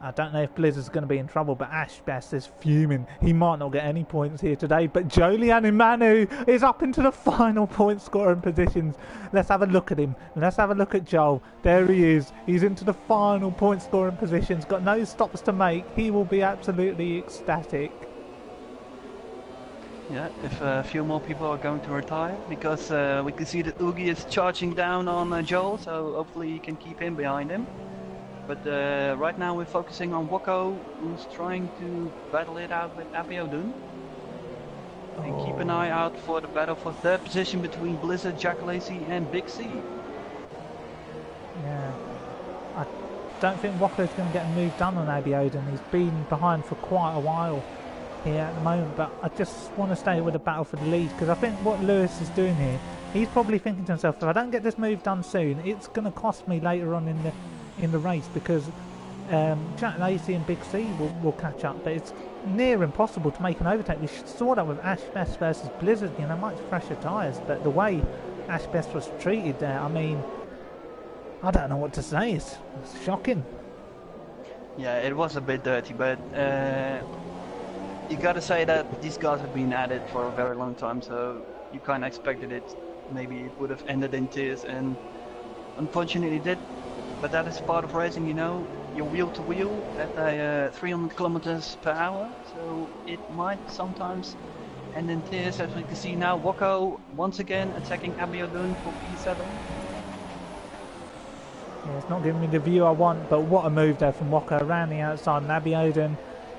I don't know if Blizzard's going to be in trouble, but Ash Best is fuming. He might not get any points here today, but Jolyon and Manu is up into the final point scoring positions. Let's have a look at him. Let's have a look at Joel. There he is. He's into the final point scoring positions. Got no stops to make. He will be absolutely ecstatic. Yeah, if a few more people are going to retire, because we can see that Oogie is charging down on Joel, so hopefully he can keep him behind him. But right now we're focusing on Woko, who's trying to battle it out with Abiodun. And keep an eye out for the battle for third position between Blizzard, Jack Lacey and Big C. Yeah, I don't think Woko's going to get a move done on Abiodun. He's been behind for quite a while here at the moment, but I just want to stay with the battle for the lead, because I think what Lewis is doing here, he's probably thinking to himself, if I don't get this move done soon, it's going to cost me later on in the race, because Jack Lacey and Big C will catch up, but it's near impossible to make an overtake. We saw that with Ash Best versus Blizzard, you know, much fresher tyres, but the way Ash Best was treated there, I mean, I don't know what to say, it's shocking. Yeah, it was a bit dirty, but you gotta say that these guys have been at it for a very long time, so you kinda expected it. Maybe it would have ended in tears, and unfortunately it did. But that is part of racing, you know. You're wheel to wheel at 300 kilometers per hour, so it might sometimes end in tears, as we can see now. Woko once again attacking Abiodun for P7. Yeah, it's not giving me the view I want, but what a move there from Woko around the outside, and Abiodun,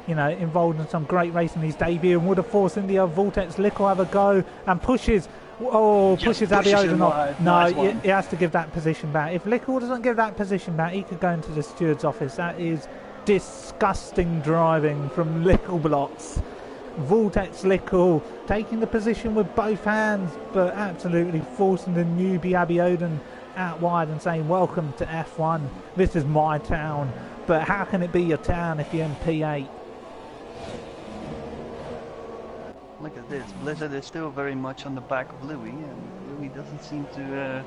you know, involved in some great racing in his debut, and would have forced India Vortex Lickle have a go, and pushes Abiodun off. No, he has to give that position back. If Lickle doesn't give that position back, he could go into the steward's office. That is disgusting driving from Lickle blocks. Vortex Lickle taking the position with both hands, but absolutely forcing the newbie Abiodun out wide and saying, welcome to F1, this is my town. But how can it be your town if you're in P8? Look at this, Blizzard is still very much on the back of Louis, and Louis doesn't seem to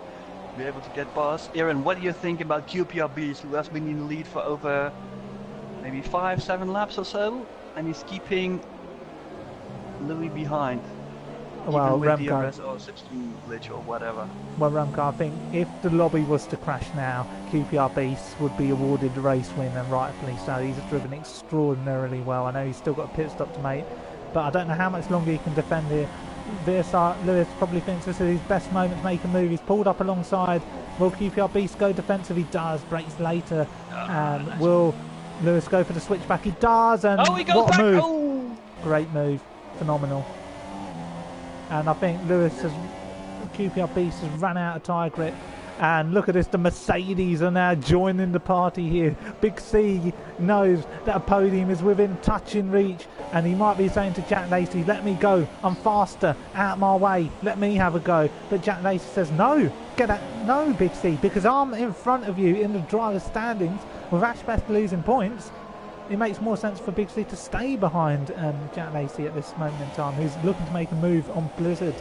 be able to get past. Aaron, what do you think about QPR Beast, who has been in the lead for over maybe 5-7 laps or so? and he's keeping Louis behind. Well, even with Remco. DRS or 16 glitch or whatever. Well, Remco, I think if the lobby was to crash now, QPR Beast would be awarded the race win, and rightfully so. He's driven extraordinarily well. I know he's still got a pit stop to make, but I don't know how much longer he can defend here. Lewis probably thinks this is his best moment to make a move. He's pulled up alongside. Will QPR Beast go defensive? He does. Brakes later. Will Lewis go for the switchback? He does. And he goes what back! a move! Oh! Great move. Phenomenal. And I think QPR Beast has run out of tyre grip. And look at this, the Mercedes are now joining the party here. Big C knows that a podium is within touching reach, and he might be saying to Jack Lacey, let me go, I'm faster, out my way, let me have a go. But Jack Lacey says, no, get out, no, Big C, because I'm in front of you in the driver's standings with Ashbest losing points. It makes more sense for Big C to stay behind Jack Lacey at this moment in time, who's looking to make a move on Blizzard.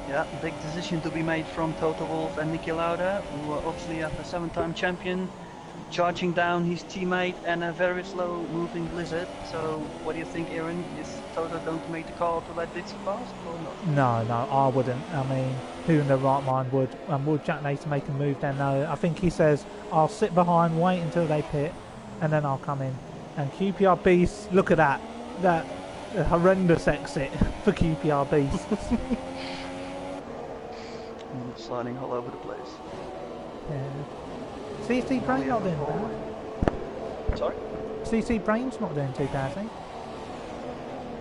Yeah, big decision to be made from Toto Wolff and Niki Lauda, who are obviously have a 7-time champion, charging down his teammate and a very slow moving Blizzard. So what do you think, Aaron? Is Toto going to make the call to let Dixie pass or not? No, I wouldn't. I mean, who in their right mind would? Would Jack Lacey make a move then? No, I think he says, I'll sit behind, wait until they pit, and then I'll come in. And QPR Beast, look at that. That horrendous exit for QPR Beast. Sliding all over the place. Yeah. CC Brain's not doing bad. Sorry? CC Brain's not doing too bad, eh?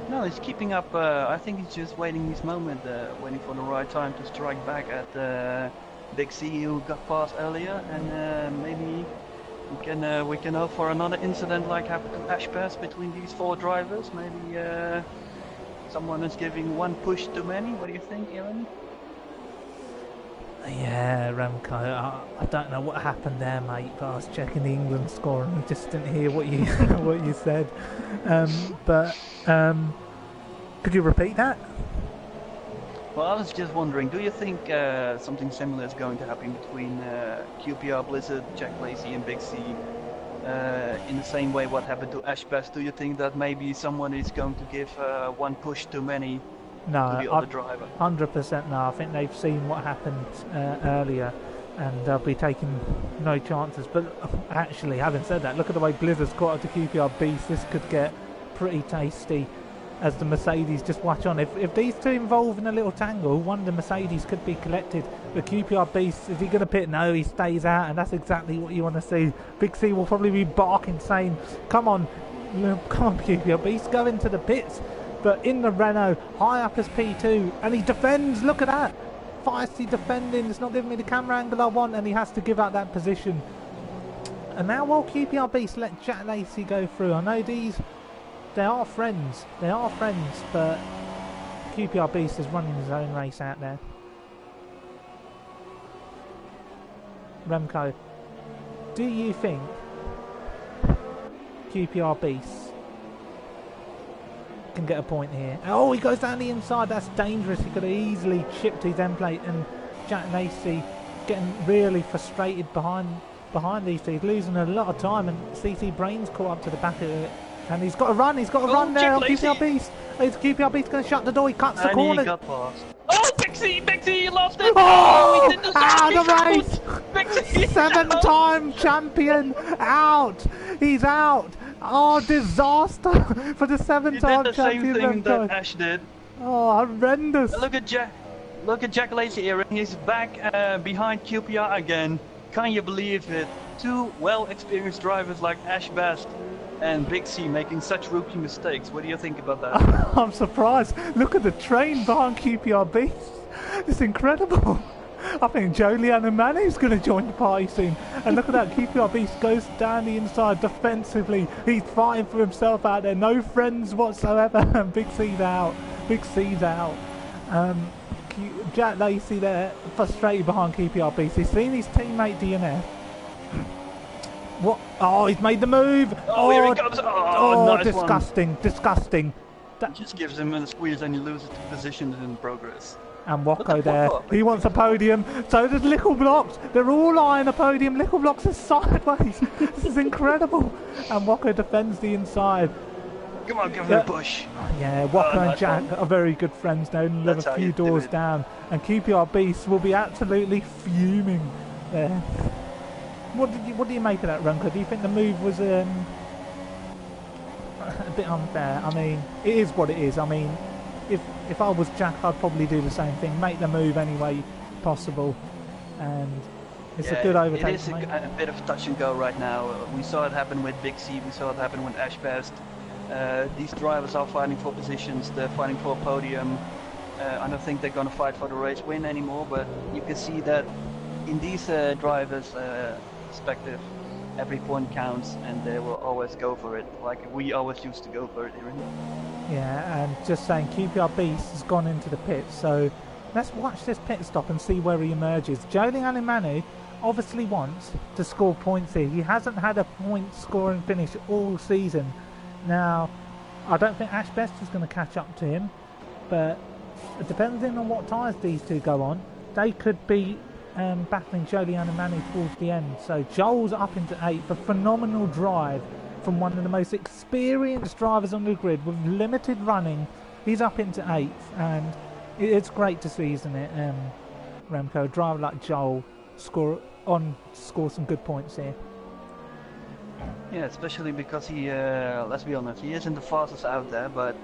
No, he's keeping up. I think he's just waiting his moment, waiting for the right time to strike back at Big C, who got past earlier, and maybe we can hope for another incident like happened to Ash Pass between these 4 drivers. Maybe someone is giving one push too many. What do you think, Aaron? Yeah, Remco, I don't know what happened there, mate, but I was checking the England score and I just didn't hear what you what you said. Could you repeat that? Well, I was just wondering, do you think something similar is going to happen between QPR Blizzard, Jack Lacey and Big C in the same way what happened to Ash Best? Do you think that maybe someone is going to give one push too many? No, to the other driver? 100% no. I think they've seen what happened earlier and they'll be taking no chances. But actually, having said that, look at the way Blizzard's caught up to QPR Beast. This could get pretty tasty as the Mercedes just watch on. If these two involve in a little tangle, one of the Mercedes could be collected. But QPR Beast, is he going to pit? No, he stays out, and that's exactly what you want to see. Big C will probably be barking, saying, come on QPR Beast, go into the pits. But in the Renault, high up as P2, and he defends, look at that, feisty defending, it's not giving me the camera angle I want, and he has to give out that position. And now will QPR Beast let Jack Lacey go through? I know they are friends, but QPR Beast is running his own race out there. Remco, do you think QPR Beast can get a point here? Oh, he goes down the inside. That's dangerous. He could have easily chipped his end plate, and Jack Lacey getting really frustrated behind these two. He's losing a lot of time, and CC Brain's caught up to the back of it, and he's got to run. He's got to run there on QPR Beast. Is QPR Beast going to shut the door? He cuts the corner. He got past. Oh, Big C, he lost it. Oh, he did the out of the race. Big C, 7-time champion out. He's out. Oh, disaster for the 7-time champion. He did the same thing that Ash did. Oh, horrendous. Look at Jack Lacey here. He's back behind QPR again. Can you believe it? 2 well-experienced drivers like Ash Best and Big C making such rookie mistakes. What do you think about that? I'm surprised. Look at the train behind QPR Beast. It's incredible. I think Jolien and Manu's going to join the party soon. And look at that, QPR Beast goes down the inside defensively. He's fighting for himself out there. No friends whatsoever. And Big C's out. Jack Lacey there, frustrated behind QPR Beast. He's seen his teammate DNF. What? Oh, he's made the move. Oh, here he comes. Oh, nice disgusting. That just gives him a squeeze and he loses 2 positions in progress. And Look Wacko at there, Wacko. he wants a podium. So does Little Blocks. They're all eyeing a podium. Little Blocks is sideways. This is incredible. And Wacko defends the inside. Come on, give it a push. Yeah, Wacko and nice Jack one. are very good friends now and live That's a how few you do doors it. down. And QPR Beast will be absolutely fuming there. What do you make of that, Runker? Do you think the move was a bit unfair? I mean, it is what it is. I mean, if I was Jack, I'd probably do the same thing. Make the move any way possible. And it's a good overtake. It is a bit of touch and go right now. We saw it happen with Big C, we saw it happen with Ash Best. These drivers are fighting for positions, they're fighting for a podium. I don't think they're going to fight for the race win anymore, but you can see that in these drivers' perspective, every point counts and they will always go for it, like we always used to go for it, Aaron. Yeah, and just saying, QPR Beast has gone into the pit, so let's watch this pit stop and see where he emerges. Jolyon Alimanu obviously wants to score points here. He hasn't had a point scoring finish all season. Now, I don't think Ash Best is going to catch up to him, but depending on what tyres these two go on, they could be battling Jolyon Alimanu towards the end. So Joel's up into 8th, a phenomenal drive from one of the most experienced drivers on the grid with limited running. He's up into 8th, and it's great to see, isn't it, Remco? A driver like Joel score some good points here. Yeah, especially because he, let's be honest, he isn't the fastest out there, but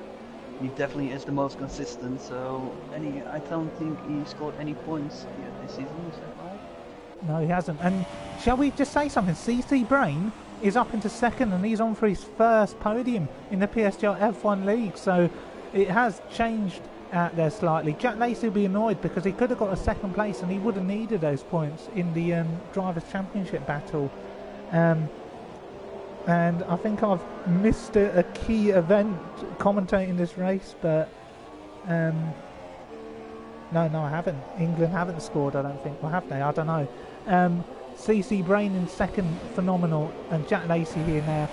he definitely is the most consistent. So I don't think he scored any points yet this season. Is that right? No, he hasn't. And shall we just say something? CC Brain is up into 2nd, and he's on for his first podium in the PSGL F1 League. So it has changed out there slightly. Jack Lacey will be annoyed because he could have got a 2nd place, and he would have needed those points in the Drivers' Championship battle. And I think I've missed a key event commentating this race, but no, I haven't. England haven't scored, I don't think. Or have they? I don't know. CC Brain in 2nd, phenomenal, and Jack Lacey here now.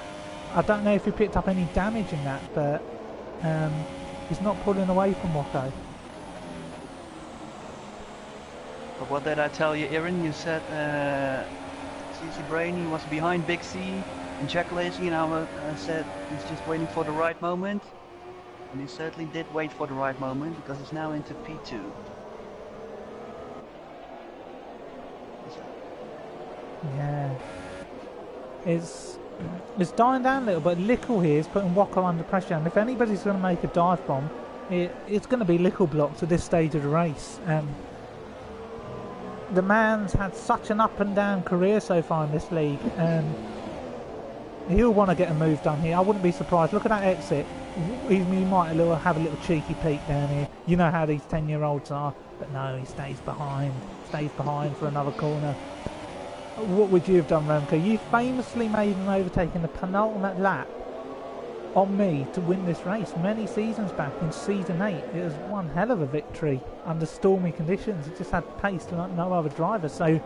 I don't know if he picked up any damage in that, but he's not pulling away from Wacko. But what did I tell you, Aaron? You said CC Brain, he was behind Big C and Jack Lacey, and I said he's just waiting for the right moment. And he certainly did wait for the right moment, because he's now into P2. Yeah. It's dying down a little, but Lickle here is putting Wacko under pressure, and if anybody's going to make a dive bomb, it's going to be Lickle Blocks at this stage of the race. The man's had such an up and down career so far in this league, and he'll want to get a move done here. I wouldn't be surprised. Look at that exit. He might have a little cheeky peek down here. You know how these 10-year-olds are, but no, he stays behind for another corner. What would you have done, Remco? You famously made an overtake in the penultimate lap on me to win this race many seasons back in season 8. It was one hell of a victory under stormy conditions. It just had pace like no other driver. So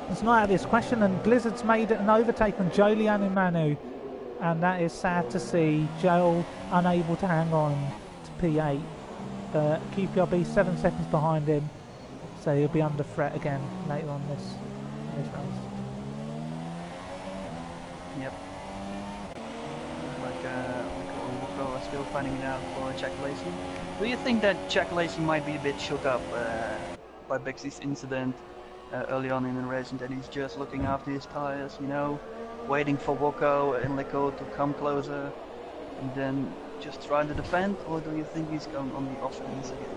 it's not out of this question. And Blizzard's made an overtake on Jolyon Alimanu, and that is sad to see. Joel unable to hang on to P8, but QPRB 7 seconds behind him. So he'll be under threat again later on this race. Yep. Like Wacko are still finding it out for Jack Lacey. Do you think that Jack Lacey might be a bit shook up by Bixie's incident early on in the race, and that he's just looking after his tires, you know, waiting for Wacko and Lico to come closer, and then just trying to defend? Or do you think he's going on the offense again?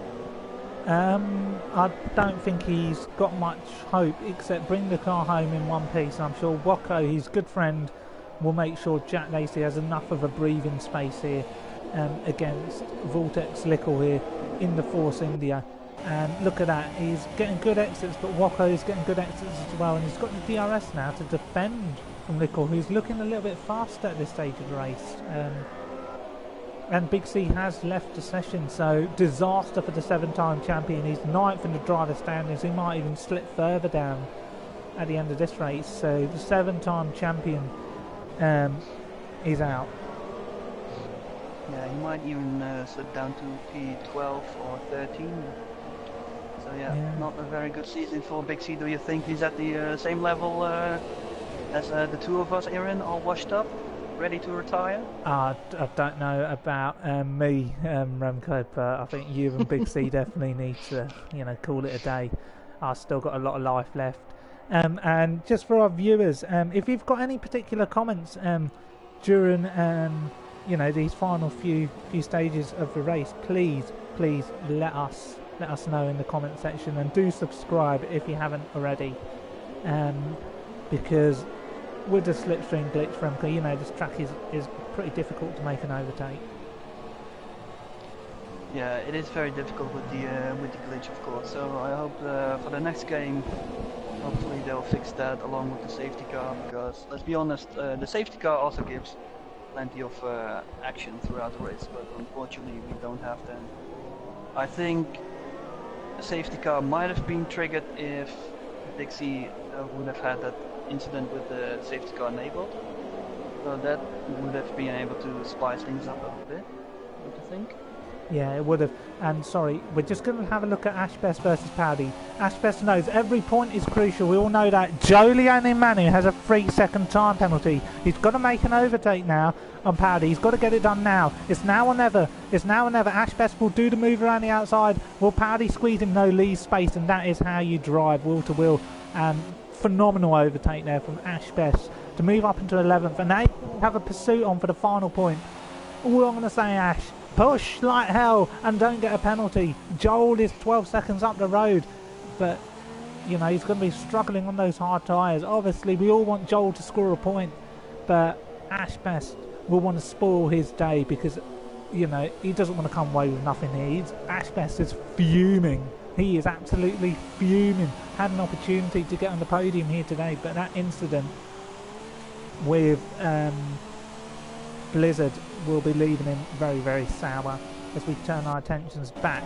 I don't think he's got much hope except bring the car home in one piece. I'm sure Wacko, his good friend, will make sure Jack Lacey has enough of a breathing space here against Vortex Lickle here in the Force India. And look at that, he's getting good exits, but Wacko is getting good exits as well, and he's got the DRS now to defend from Lickle, who's looking a little bit faster at this stage of the race. And Big C has left the session, so disaster for the 7-time champion. He's 9th in the driver standings. He might even slip further down at the end of this race. So the 7-time champion is out. Yeah, he might even slip down to P12 or 13. So yeah, not a very good season for Big C. Do you think he's at the same level as the two of us, Aaron, all washed up, ready to retire? I don't know about me, Remco, but I think you and Big C definitely need to, call it a day. I've still got a lot of life left. And just for our viewers, if you've got any particular comments during, these final few stages of the race, please let us know in the comment section, and do subscribe if you haven't already, because with the slipstream glitch, Remco, this track is pretty difficult to make an overtake. Yeah, it is very difficult with the glitch, of course. So I hope for the next game, hopefully they'll fix that along with the safety car, because let's be honest, the safety car also gives plenty of action throughout the race, but unfortunately we don't have that. I think the safety car might have been triggered if Dixie would have had that incident with the safety car enabled, so that would have been able to spice things up a bit, don't you think? Yeah, it would have. And sorry, we're just going to have a look at Ashbest versus Paddy. Ashbest knows every point is crucial. We all know that. Jolyon Manu has a 3-second time penalty. He's got to make an overtake now on Paddy. He's got to get it done now. It's now or never. It's now or never. Ashbest will do the move around the outside. Will Paddy squeeze him? No, leave space, and that is how you drive wheel to wheel. And phenomenal overtake there from Ashbest to move up into 11th. And they have a pursuit on for the final point. All I'm going to say, Ash, push like hell and don't get a penalty. Joel is 12 seconds up the road, but he's going to be struggling on those hard tyres. Obviously we all want Joel to score a point, but Ashbest will want to spoil his day, because he doesn't want to come away with nothing here. Ashbest is fuming. He is absolutely fuming. Had an opportunity to get on the podium here today, but that incident with Blizzard will be leaving him very, very sour, as we turn our attentions back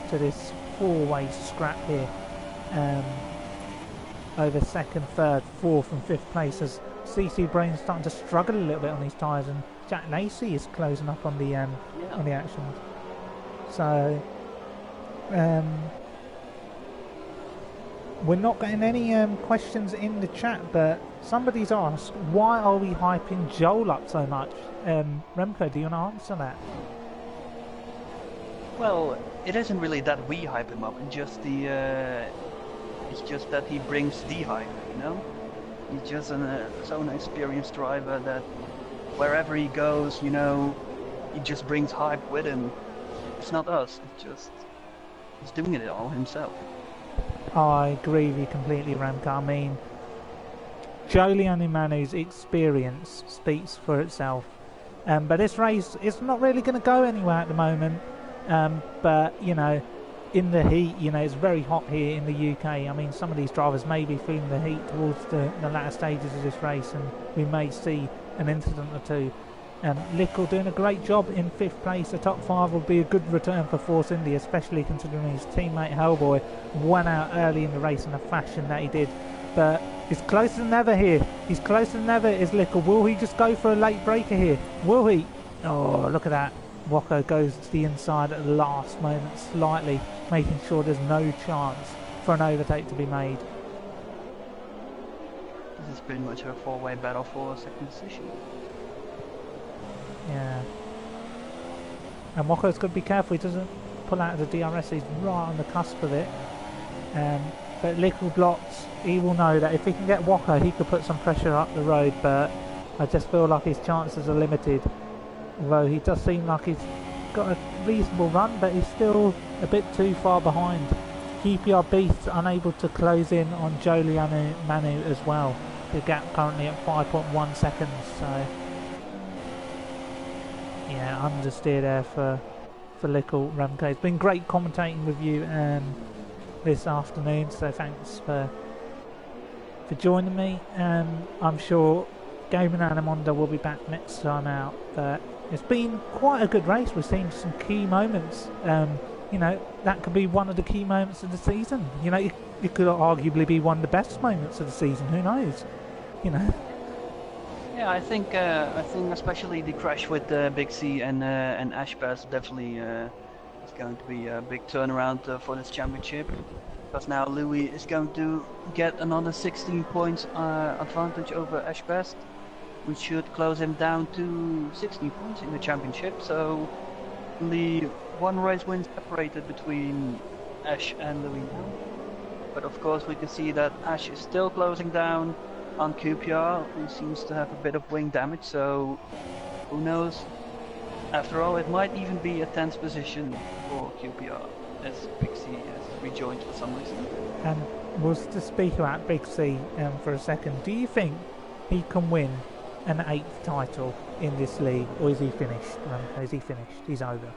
to this four-way scrap here, over second, third, fourth and fifth place, as CC Brain's starting to struggle a little bit on these tyres, and Jack Lacey is closing up on the actions. So we're not getting any questions in the chat, but somebody's asked, why are we hyping Joel up so much? Remco, do you want to answer that? Well, it isn't really that we hype him up, it's just that he brings the hype, He's just so an experienced driver that wherever he goes, he just brings hype with him. It's not us, he's doing it all himself. I agree with you completely, Remco. I mean, Jolyon Manu's experience speaks for itself. But this race is not really going to go anywhere at the moment. But, in the heat, it's very hot here in the UK. I mean, some of these drivers may be feeling the heat towards the latter stages of this race, and we may see an incident or two. Lickle doing a great job in 5th place. The top 5 will be a good return for Force India, especially considering his teammate Hellboy went out early in the race in the fashion that he did. But he's closer than ever here. He's closer than ever, is Lickle. Will he just go for a late breaker here? Will he? Oh, look at that. Wacko goes to the inside at the last moment slightly, making sure there's no chance for an overtake to be made. This is pretty much a 4-way battle for a second position. Yeah. And Wacko's got to be careful he doesn't pull out of the DRS. He's right on the cusp of it. But Lickle blocks. He will know that if he can get Wacko, he could put some pressure up the road, but I just feel like his chances are limited. Although he does seem like he's got a reasonable run, but he's still a bit too far behind. QPR Beasts unable to close in on Jolyon Manu as well. The gap currently at 5.1 seconds, so yeah, understeer there for Lickle. Remco, it's been great commentating with you this afternoon, so thanks for joining me. I'm sure Gaming Animonda will be back next time out, but it's been quite a good race. We've seen some key moments. That could be one of the key moments of the season. It could arguably be one of the best moments of the season. Who knows? Yeah, I think especially the crash with Big C and Ashbass definitely is going to be a big turnaround for this championship. Because now Louis is going to get another 16 points advantage over Ashbest, which should close him down to 16 points in the championship. So only one race win separated between Ash and Louis now. But of course we can see that Ash is still closing down on QPR, who seems to have a bit of wing damage, so who knows. After all, it might even be a tense position for QPR, as Pixie has rejoined for some reason. And we'll to speak about Big C for a second. Do you think he can win an 8th title in this league, or is he finished? Is he finished? He's over.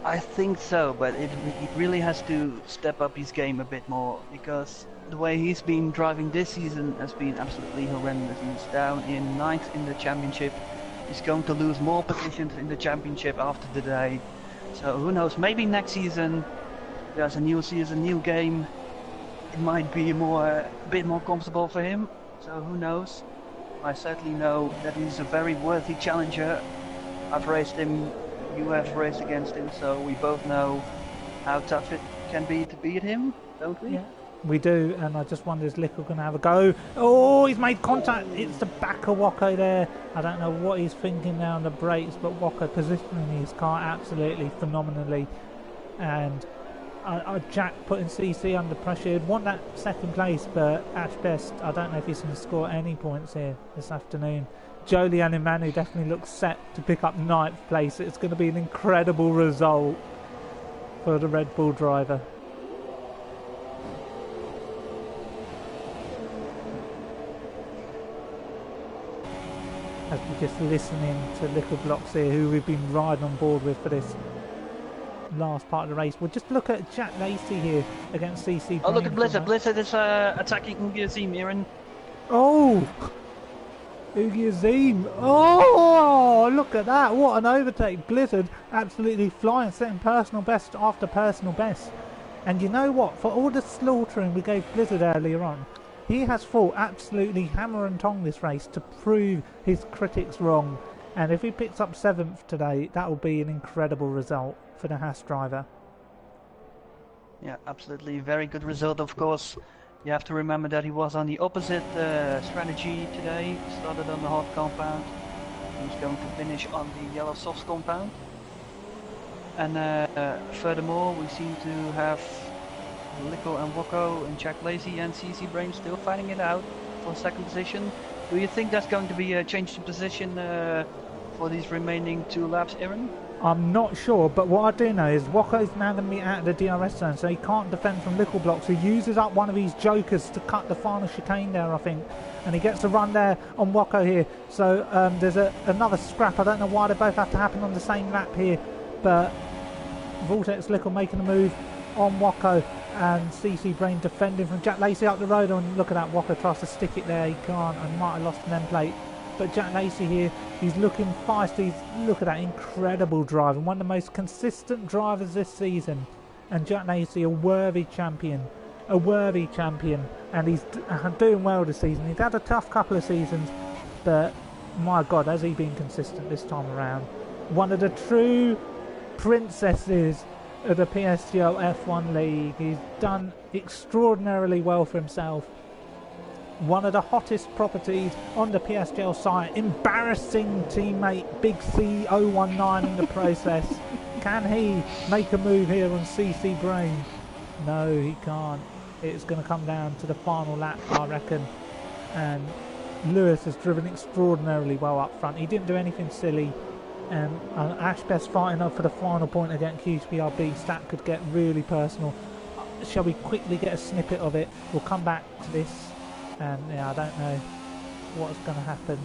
I think so, but it really has to step up his game a bit more, because the way he's been driving this season has been absolutely horrendous. He's down in 9th in the championship. He's going to lose more positions in the championship after today. So who knows, maybe next season, there's a new season, new game. It might be a bit more comfortable for him. So who knows. I certainly know that he's a very worthy challenger. I've raced him, you have raced against him, so we both know how tough it can be to beat him, don't we? Yeah, we do, and I just wonder, is Lickle going to have a go? Oh, he's made contact. It's the back of Wacko there. I don't know what he's thinking now on the brakes, but Wacko positioning his car absolutely phenomenally. And Jack putting CC under pressure. He'd want that second place, but at best, I don't know if he's going to score any points here this afternoon. Jolien and Manu definitely looks set to pick up 9th place. It's going to be an incredible result for the Red Bull driver. As we're just listening to Little Blocks here, who we've been riding on board with for this last part of the race. We'll just look at Jack Lacey here against CC. Oh, look at Blizzard. Blizzard is attacking Ngazim, Aaron. Oh! Ugazim. Oh, look at that. What an overtake. Blizzard absolutely flying, setting personal best after personal best. And you know what? For all the slaughtering we gave Blizzard earlier on, he has fought absolutely hammer and tong this race to prove his critics wrong. And if he picks up 7th today, that will be an incredible result for the Haas driver. Yeah, absolutely. Very good result, of course. You have to remember that he was on the opposite strategy today. Started on the hard compound. He's going to finish on the yellow soft compound. And furthermore, we seem to have Lico and Woko and Jack Lacey and CC Brain still fighting it out for 2nd position. Do you think that's going to be a change in position for these remaining 2 laps, Aaron? I'm not sure, but what I do know is Waco's now going to be out of the DRS zone, so he can't defend from Little Blocks, who uses up one of his jokers to cut the final chicane there, I think. And he gets a run there on Waco here. So there's another scrap. I don't know why they both have to happen on the same lap here, but Vortex Lickle making a move on Waco, and CC Brain defending from Jack Lacey up the road. And look at that, Waco tries to stick it there. He can't, and might have lost an end plate. But Jack Lacey here, he's looking feisty. Look at that incredible drive, and one of the most consistent drivers this season. And Jack Lacey, a worthy champion, and he's doing well this season. He's had a tough couple of seasons, but my God, has he been consistent this time around. One of the true princesses of the PSGL F1 League. He's done extraordinarily well for himself. One of the hottest properties on the PSGL site, embarrassing teammate Big C019 in the process. Can he make a move here on CC Brain? No, he can't. It's going to come down to the final lap, I reckon. And Lewis has driven extraordinarily well up front. He didn't do anything silly. And Ashbest fighting up for the final point against QPR Beast. That could get really personal. Shall we quickly get a snippet of it? We'll come back to this. And yeah, I don't know what's going to happen.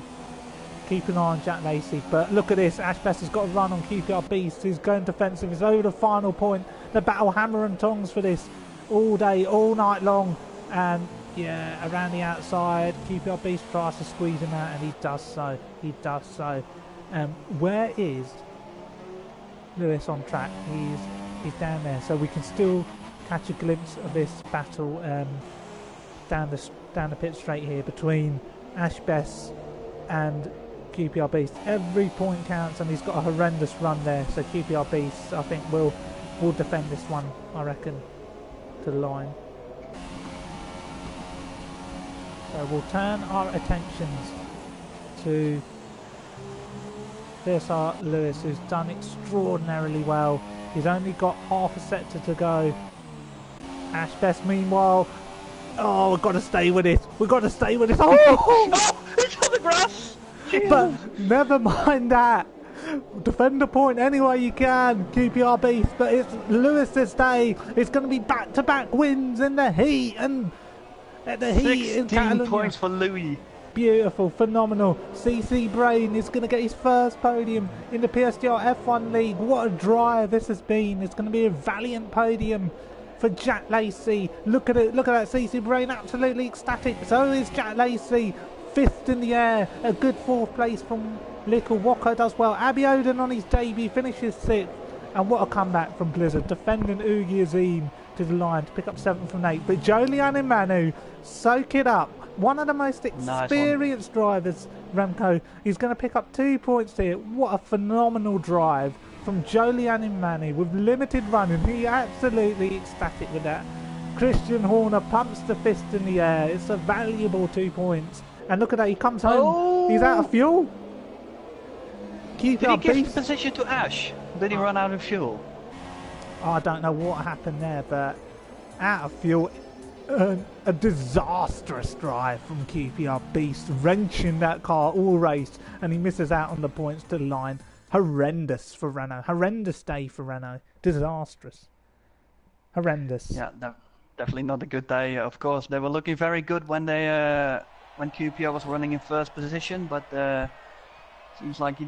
Keep an eye on Jack Lacey. But look at this. Ashbest has got a run on QPR Beast, who's going defensive. It's over the final point. The battle hammer and tongs for this all day, all night long. And yeah, around the outside, QPR Beast tries to squeeze him out, and he does so. He does so. Where is Lewis on track? He's down there, so we can still catch a glimpse of this battle. down the pit straight here between Ash Best and QPR Beast. Every point counts, and he's got a horrendous run there. So QPR Beast, I think, will defend this one, I reckon, to the line. So we'll turn our attentions to PSR Lewis, who's done extraordinarily well. He's only got half a sector to go. Ash Best, meanwhile, oh, we've got to stay with it. We've got to stay with it. Oh, it's on the grass. Jesus. But never mind that. Defend the point any way you can, QPR Beast. But it's Lewis this day. It's going to be back-to-back wins in the heat and at the heat in Catalonia. 16 points for Louis. Beautiful, phenomenal. CC Brain is going to get his first podium in the PSGL F1 League. What a drive this has been. It's going to be a valiant podium for Jack Lacey. Look at it. Look at that. CC Brain absolutely ecstatic. So is Jack Lacey. 5th in the air. A good 4th place from Little. Woko does well. Abby Oden on his debut finishes 6th. And what a comeback from Blizzard. Defending Ugi Azim to the line to pick up 7th from 8. But Jolian Imanu, soak it up. One of the most experienced drivers, Remco. He's going to pick up 2 points here. What a phenomenal drive from Jolian Imanu with limited running. He absolutely ecstatic with that. Christian Horner pumps the fist in the air. It's a valuable 2 points. And look at that, he comes home. Oh. He's out of fuel. Did he give the position to Ash? Did he run out of fuel? Oh, I don't know what happened there, but out of fuel. A disastrous drive from QPR Beast, wrenching that car all race, and he misses out on the points to the line. Horrendous for Renault. Horrendous day for Renault. Disastrous. Horrendous. Yeah, definitely not a good day. Of course, they were looking very good when they when QPR was running in first position, but seems like he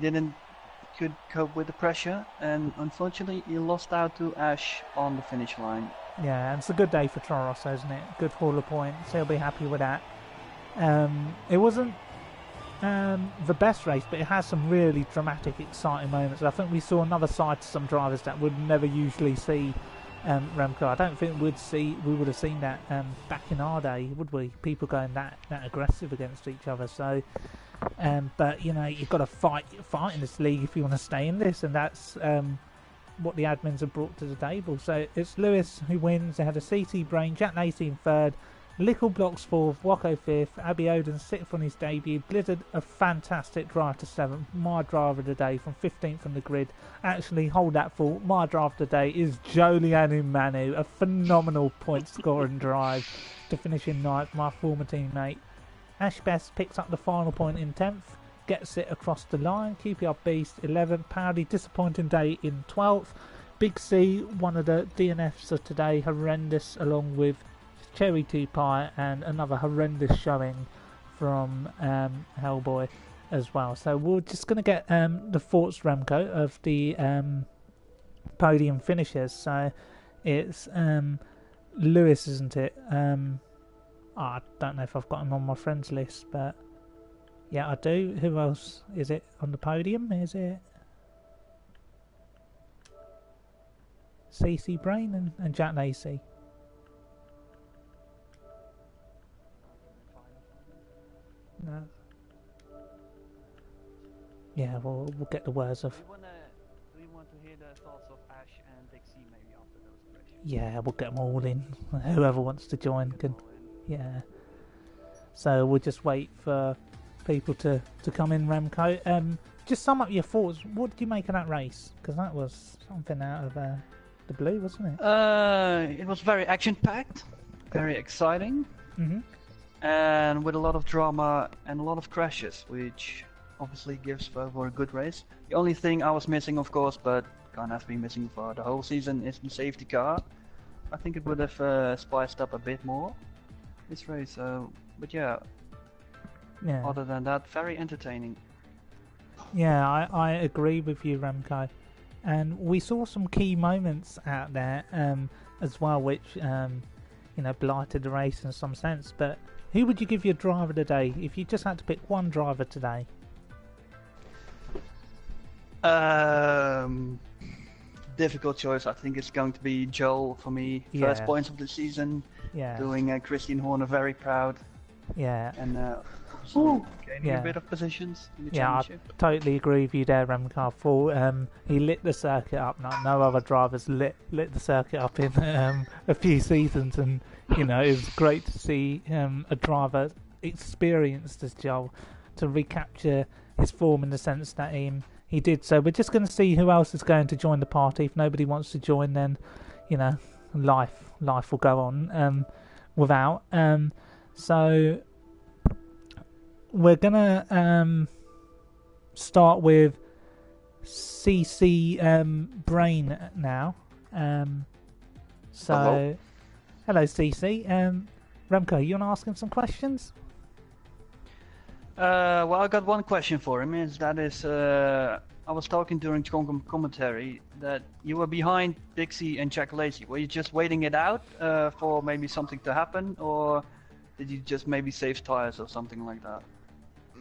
could cope with the pressure, and unfortunately he lost out to Ash on the finish line. Yeah, and it's a good day for Toro Rosso, isn't it? Good haul of points. He'll be happy with that. It wasn't the best race, but it has some really dramatic, exciting moments. I think we saw another side to some drivers that would never usually see Remco. I don't think we would have seen that back in our day, would we? People going that aggressive against each other. So, but you know, you've got to fight in this league if you want to stay in this, and that's what the admins have brought to the table. So it's Lewis who wins. They had a CC Brain, Jack Lacey in 3rd, Little Blocks 4th, Woko 5th, Abby Oden 6th on his debut. Blizzard, a fantastic drive to 7th. My driver of the day from 15th on the grid. Actually, hold that thought. My driver of the day is Jolian Imanu, a phenomenal point scoring drive to finish in 9th, my former teammate. Ash Best picks up the final point in 10th. Gets it across the line. QPR Beast 11th. Powdy, disappointing day in 12th. Big C, one of the DNFs of today, horrendous, along with Cherry 2 Pie and another horrendous showing from Hellboy as well. So we're just going to get the thoughts, Remco, of the podium finishers. So it's Lewis, isn't it? I don't know if I've got him on my friends list, but yeah, I do. Who else is it on the podium? Is it CC Brain and Jack Lacey? No. Yeah, we'll get the words of. Do you want to hear the thoughts of Ash and Big C maybe after those questions? Yeah, we'll get them all in. Whoever wants to join can. Yeah. So we'll just wait for people to come in, Remco. Just sum up your thoughts. What did you make of that race? Because that was something out of the blue, wasn't it? It was very action-packed, very exciting, Mm-hmm. and with a lot of drama and a lot of crashes, which obviously gives for a good race. The only thing I was missing, of course, but can't have been missing for the whole season, is the safety car. I think it would have spiced up a bit more this race. But yeah. Other than that, very entertaining. Yeah, I agree with you, Remco. And we saw some key moments out there as well, which blighted the race in some sense. But who would you give your driver today if you just had to pick one driver today? difficult choice. I think it's going to be Joel for me. First Yeah. points of the season, Yeah. doing Christian Horner very proud, Yeah. and obviously gaining Yeah. a bit of positions in the Yeah, I championship. totally agree with you there, Remcar. Full, he lit the circuit up. No other drivers lit the circuit up in a few seasons, and it was great to see a driver experienced as Joel to recapture his form in the sense that he did. So we're just going to see who else is going to join the party. If nobody wants to join, then life will go on without. So we're gonna start with CC Brain now. Hello CC. Remco, you want to ask him some questions? Well, I got one question for him. I was talking during commentary that you were behind Dixie and Jack Lacey. Were you just waiting it out for maybe something to happen, or did you just maybe save tires or something like that?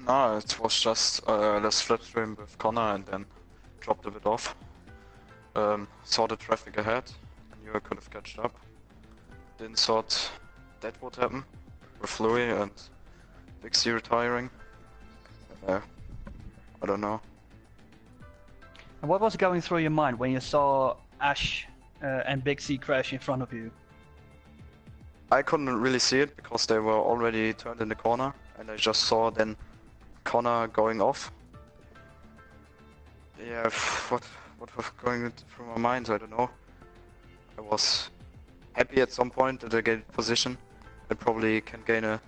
No, it was just less slipstream with Connor and then dropped a bit off. Saw the traffic ahead, I knew I could have catched up. Didn't thought that would happen with Louis and Dixie retiring. I don't know. And what was going through your mind when you saw Ash and Big C crash in front of you? I couldn't really see it because they were already turned in the corner, and I just saw then Connor going off. Yeah, what was going through my mind, I don't know. I was happy at some point that I gained position and probably can gain a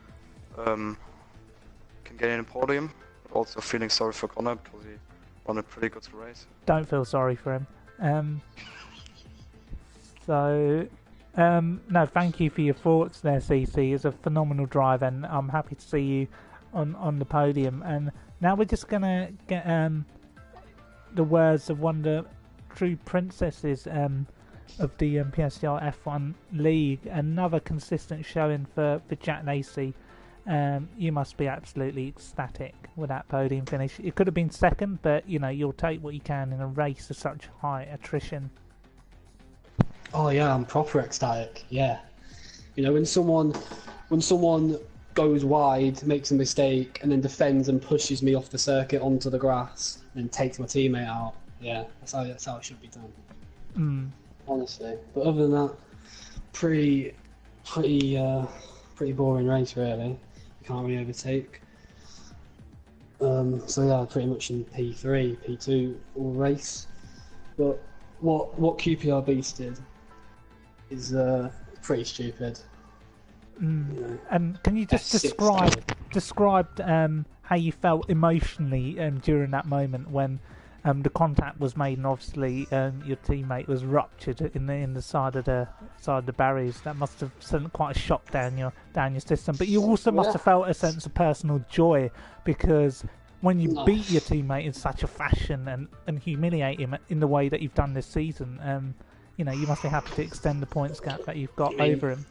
podium, but also feeling sorry for Connor because he won a pretty good race. Don't feel sorry for him. No, thank you for your thoughts there, CC. It's a phenomenal drive, and I'm happy to see you on the podium. And now we're just gonna get the words of one of the true princesses of the PSGL F1 League. Another consistent showing for Jack Lacey. You must be absolutely ecstatic with that podium finish. It could have been second, but you'll take what you can in a race of such high attrition. Oh yeah, I'm proper ecstatic. Yeah, when someone goes wide, makes a mistake, and then defends and pushes me off the circuit onto the grass and takes my teammate out. Yeah, that's how it should be done. Honestly, but other than that, pretty boring race really. You can't really overtake. So yeah, pretty much in P3, P2 all race. But what QPR Beast did is pretty stupid. And can you just describe how you felt emotionally during that moment when the contact was made, and obviously your teammate was ruptured in the side of the barriers? That must have sent quite a shock down your system. But you also must have felt a sense of personal joy because when you beat your teammate in such a fashion and humiliate him in the way that you've done this season, you must be happy to extend the points gap that you've got over him.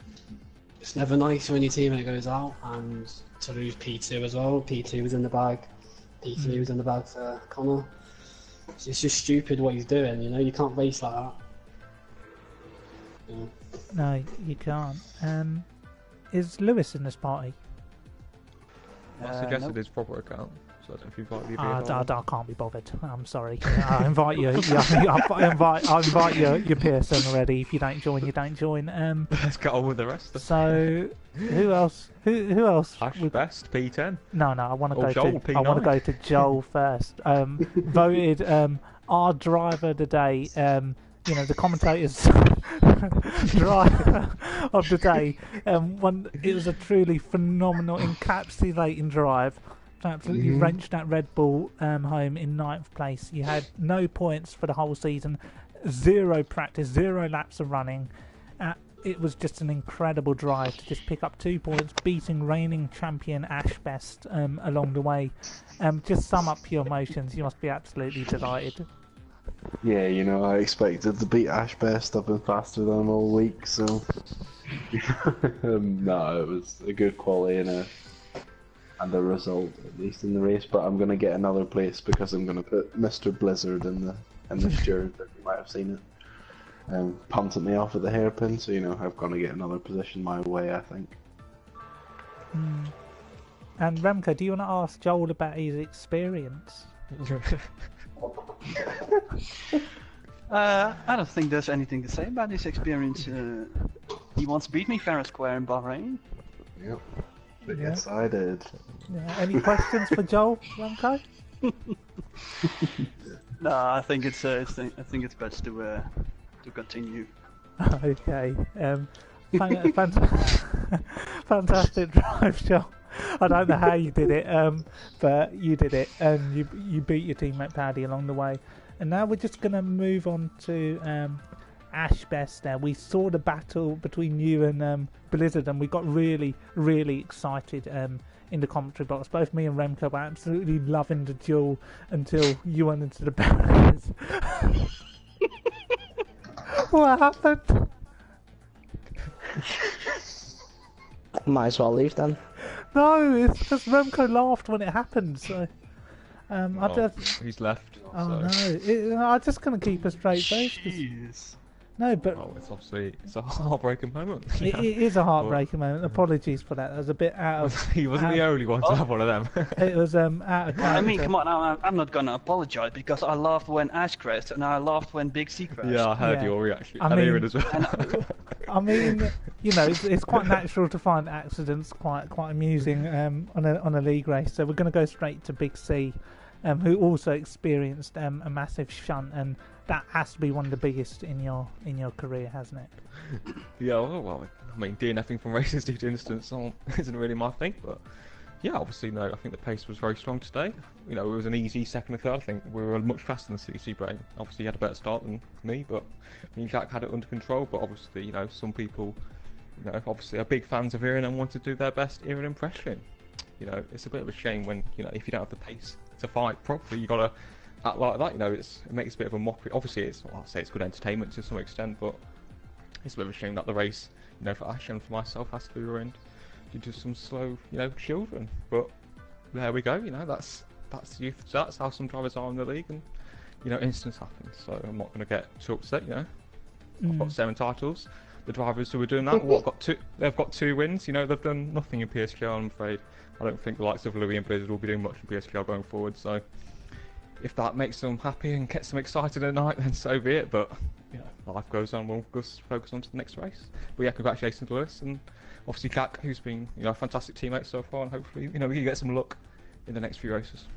It's never nice when your teammate goes out, and to lose P2 as well. P2 was in the bag, P3 was in the bag for Connor. It's just stupid what he's doing, you can't race like that. Yeah. No, you can't. Is Lewis in this party? I suggested his proper account, so I don't know if you'd like to be I can't be bothered. I'm sorry. I invite you. I invite your Pearson already. If you don't join, you don't join. Let's get on with the rest. So who else? Who else? Ash Best P10. No. I want to go Joel, to. P9. I want to go to Joel first. Voted our driver of the day. The commentators driver of the day. It was a truly phenomenal encapsulating drive. Absolutely wrenched that Red Bull home in 9th place. You had no points for the whole season, 0 practice, 0 laps of running. It was just an incredible drive to just pick up 2 points, beating reigning champion Ash Best along the way. Just sum up your emotions. You must be absolutely delighted. Yeah, I expected to beat Ash Best. I've been faster than him all week, so no, it was a good quality and a result, at least in the race. But I'm gonna get another place because I'm gonna put Mr. Blizzard in the steering. You might have seen it. punted me off at the hairpin, so I've got to get another position my way, I think. And Remco, do you want to ask Joel about his experience? I don't think there's anything to say about his experience. He once beat me fair and square in Bahrain. Yep. But yes, I did. Yeah. Any questions for Joel, Remco? No, I think it's best to continue. Okay. Fantastic drive, Joel. I don't know how you did it, but you did it, and you beat your teammate Paddy along the way. And now we're just going to move on to Ash Best. There, we saw the battle between you and Blizzard, and we got really, really excited in the commentary box. Both me and Remco were absolutely loving the duel until you went into the barriers. What happened? Might as well leave then. No, it's because Remco laughed when it happened. So, he's left. Oh so. no! I'm just gonna keep a straight face. Jeez. No, but It's a heartbreaking moment. it is a heartbreaking moment. Apologies for that. That was a bit out of. He wasn't the only one to have one of them. It was out of character. I mean, come on, I'm not gonna apologize because I laughed when Ash crashed and I laughed when Big C crashed. Yeah, I heard Yeah. your reaction. I I hear mean- it as well. I mean, it's quite natural to find accidents quite amusing on a league race. So we're going to go straight to Big C, who also experienced a massive shunt, and that has to be one of the biggest in your career, hasn't it? Yeah, well, I mean, DNFing from races due to incidents isn't really my thing, but yeah, obviously, no, I think the pace was very strong today. It was an easy second and third. I think we were much faster than CC Brain. Obviously, he had a better start than me, but Jack had it under control. But obviously, some people, obviously are big fans of Iran and want to do their best Iran impression. It's a bit of a shame when, if you don't have the pace to fight properly, you gotta act like that. It makes a bit of a mockery. Obviously, I'll say it's good entertainment to some extent, but it's a bit of a shame that the race, for Ash and for myself, has to be ruined due to some slow, children. But there we go. That's youth. That's how some drivers are in the league, and incidents happen. So I'm not going to get too upset. I've got 7 titles. The drivers who are doing that, they've got 2 wins. They've done nothing in PSGL. I'm afraid. I don't think the likes of Louis and Blizzard will be doing much in PSGL going forward. So if that makes them happy and gets them excited at night, then so be it. But life goes on. We'll just focus on to the next race. But yeah, congratulations to Lewis, and obviously Jack, who's been a fantastic teammate so far, and hopefully we can get some luck in the next few races.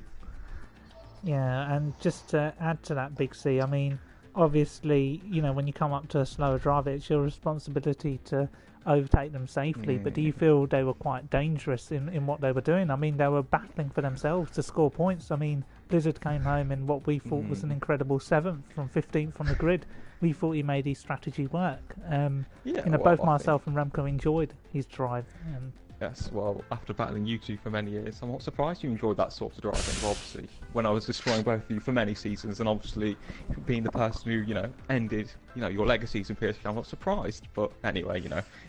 Yeah, and just to add to that, Big C, I mean, obviously, when you come up to a slower driver, it's your responsibility to overtake them safely. But do you feel they were quite dangerous in what they were doing? I mean, they were battling for themselves to score points. I mean, Blizzard came home in what we thought was an incredible 7th from 15th on the grid. We thought he made his strategy work. Both myself and Remco enjoyed his drive. Yes, well, after battling you two for many years, I'm not surprised you enjoyed that sort of driving. Obviously, when I was destroying both of you for many seasons, and obviously being the person who, ended, your legacies in PSG, I'm not surprised. But anyway,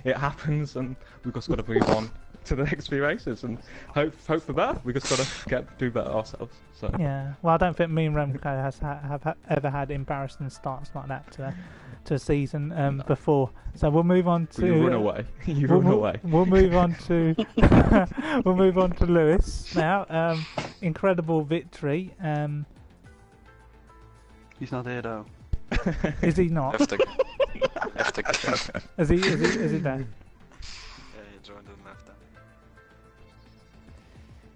it happens, and we've just got to move on to the next few races and hope for better. We've just got to do better ourselves. So yeah, well, I don't think me and Remco have ever had embarrassing starts like that to a season before. So we'll move on to. You run away. Run away. We'll move on to. We'll move on to Lewis now. Incredible victory. He's not here though. Is he not? Heftig. Is he there? Yeah, he joined and left then.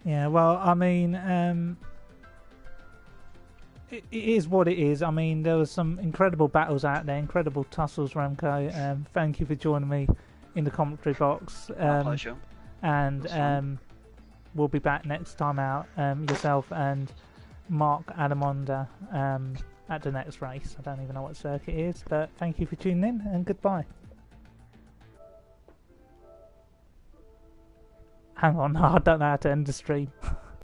Yeah. Well, I mean, it is what it is. I mean, there was some incredible battles out there, incredible tussles, Remco. Thank you for joining me in the commentary box. My pleasure. And we'll be back next time out, yourself and Mark Adamonda, at the next race. I don't even know what circuit it is, but thank you for tuning in, and goodbye. Hang on, I don't know how to end the stream.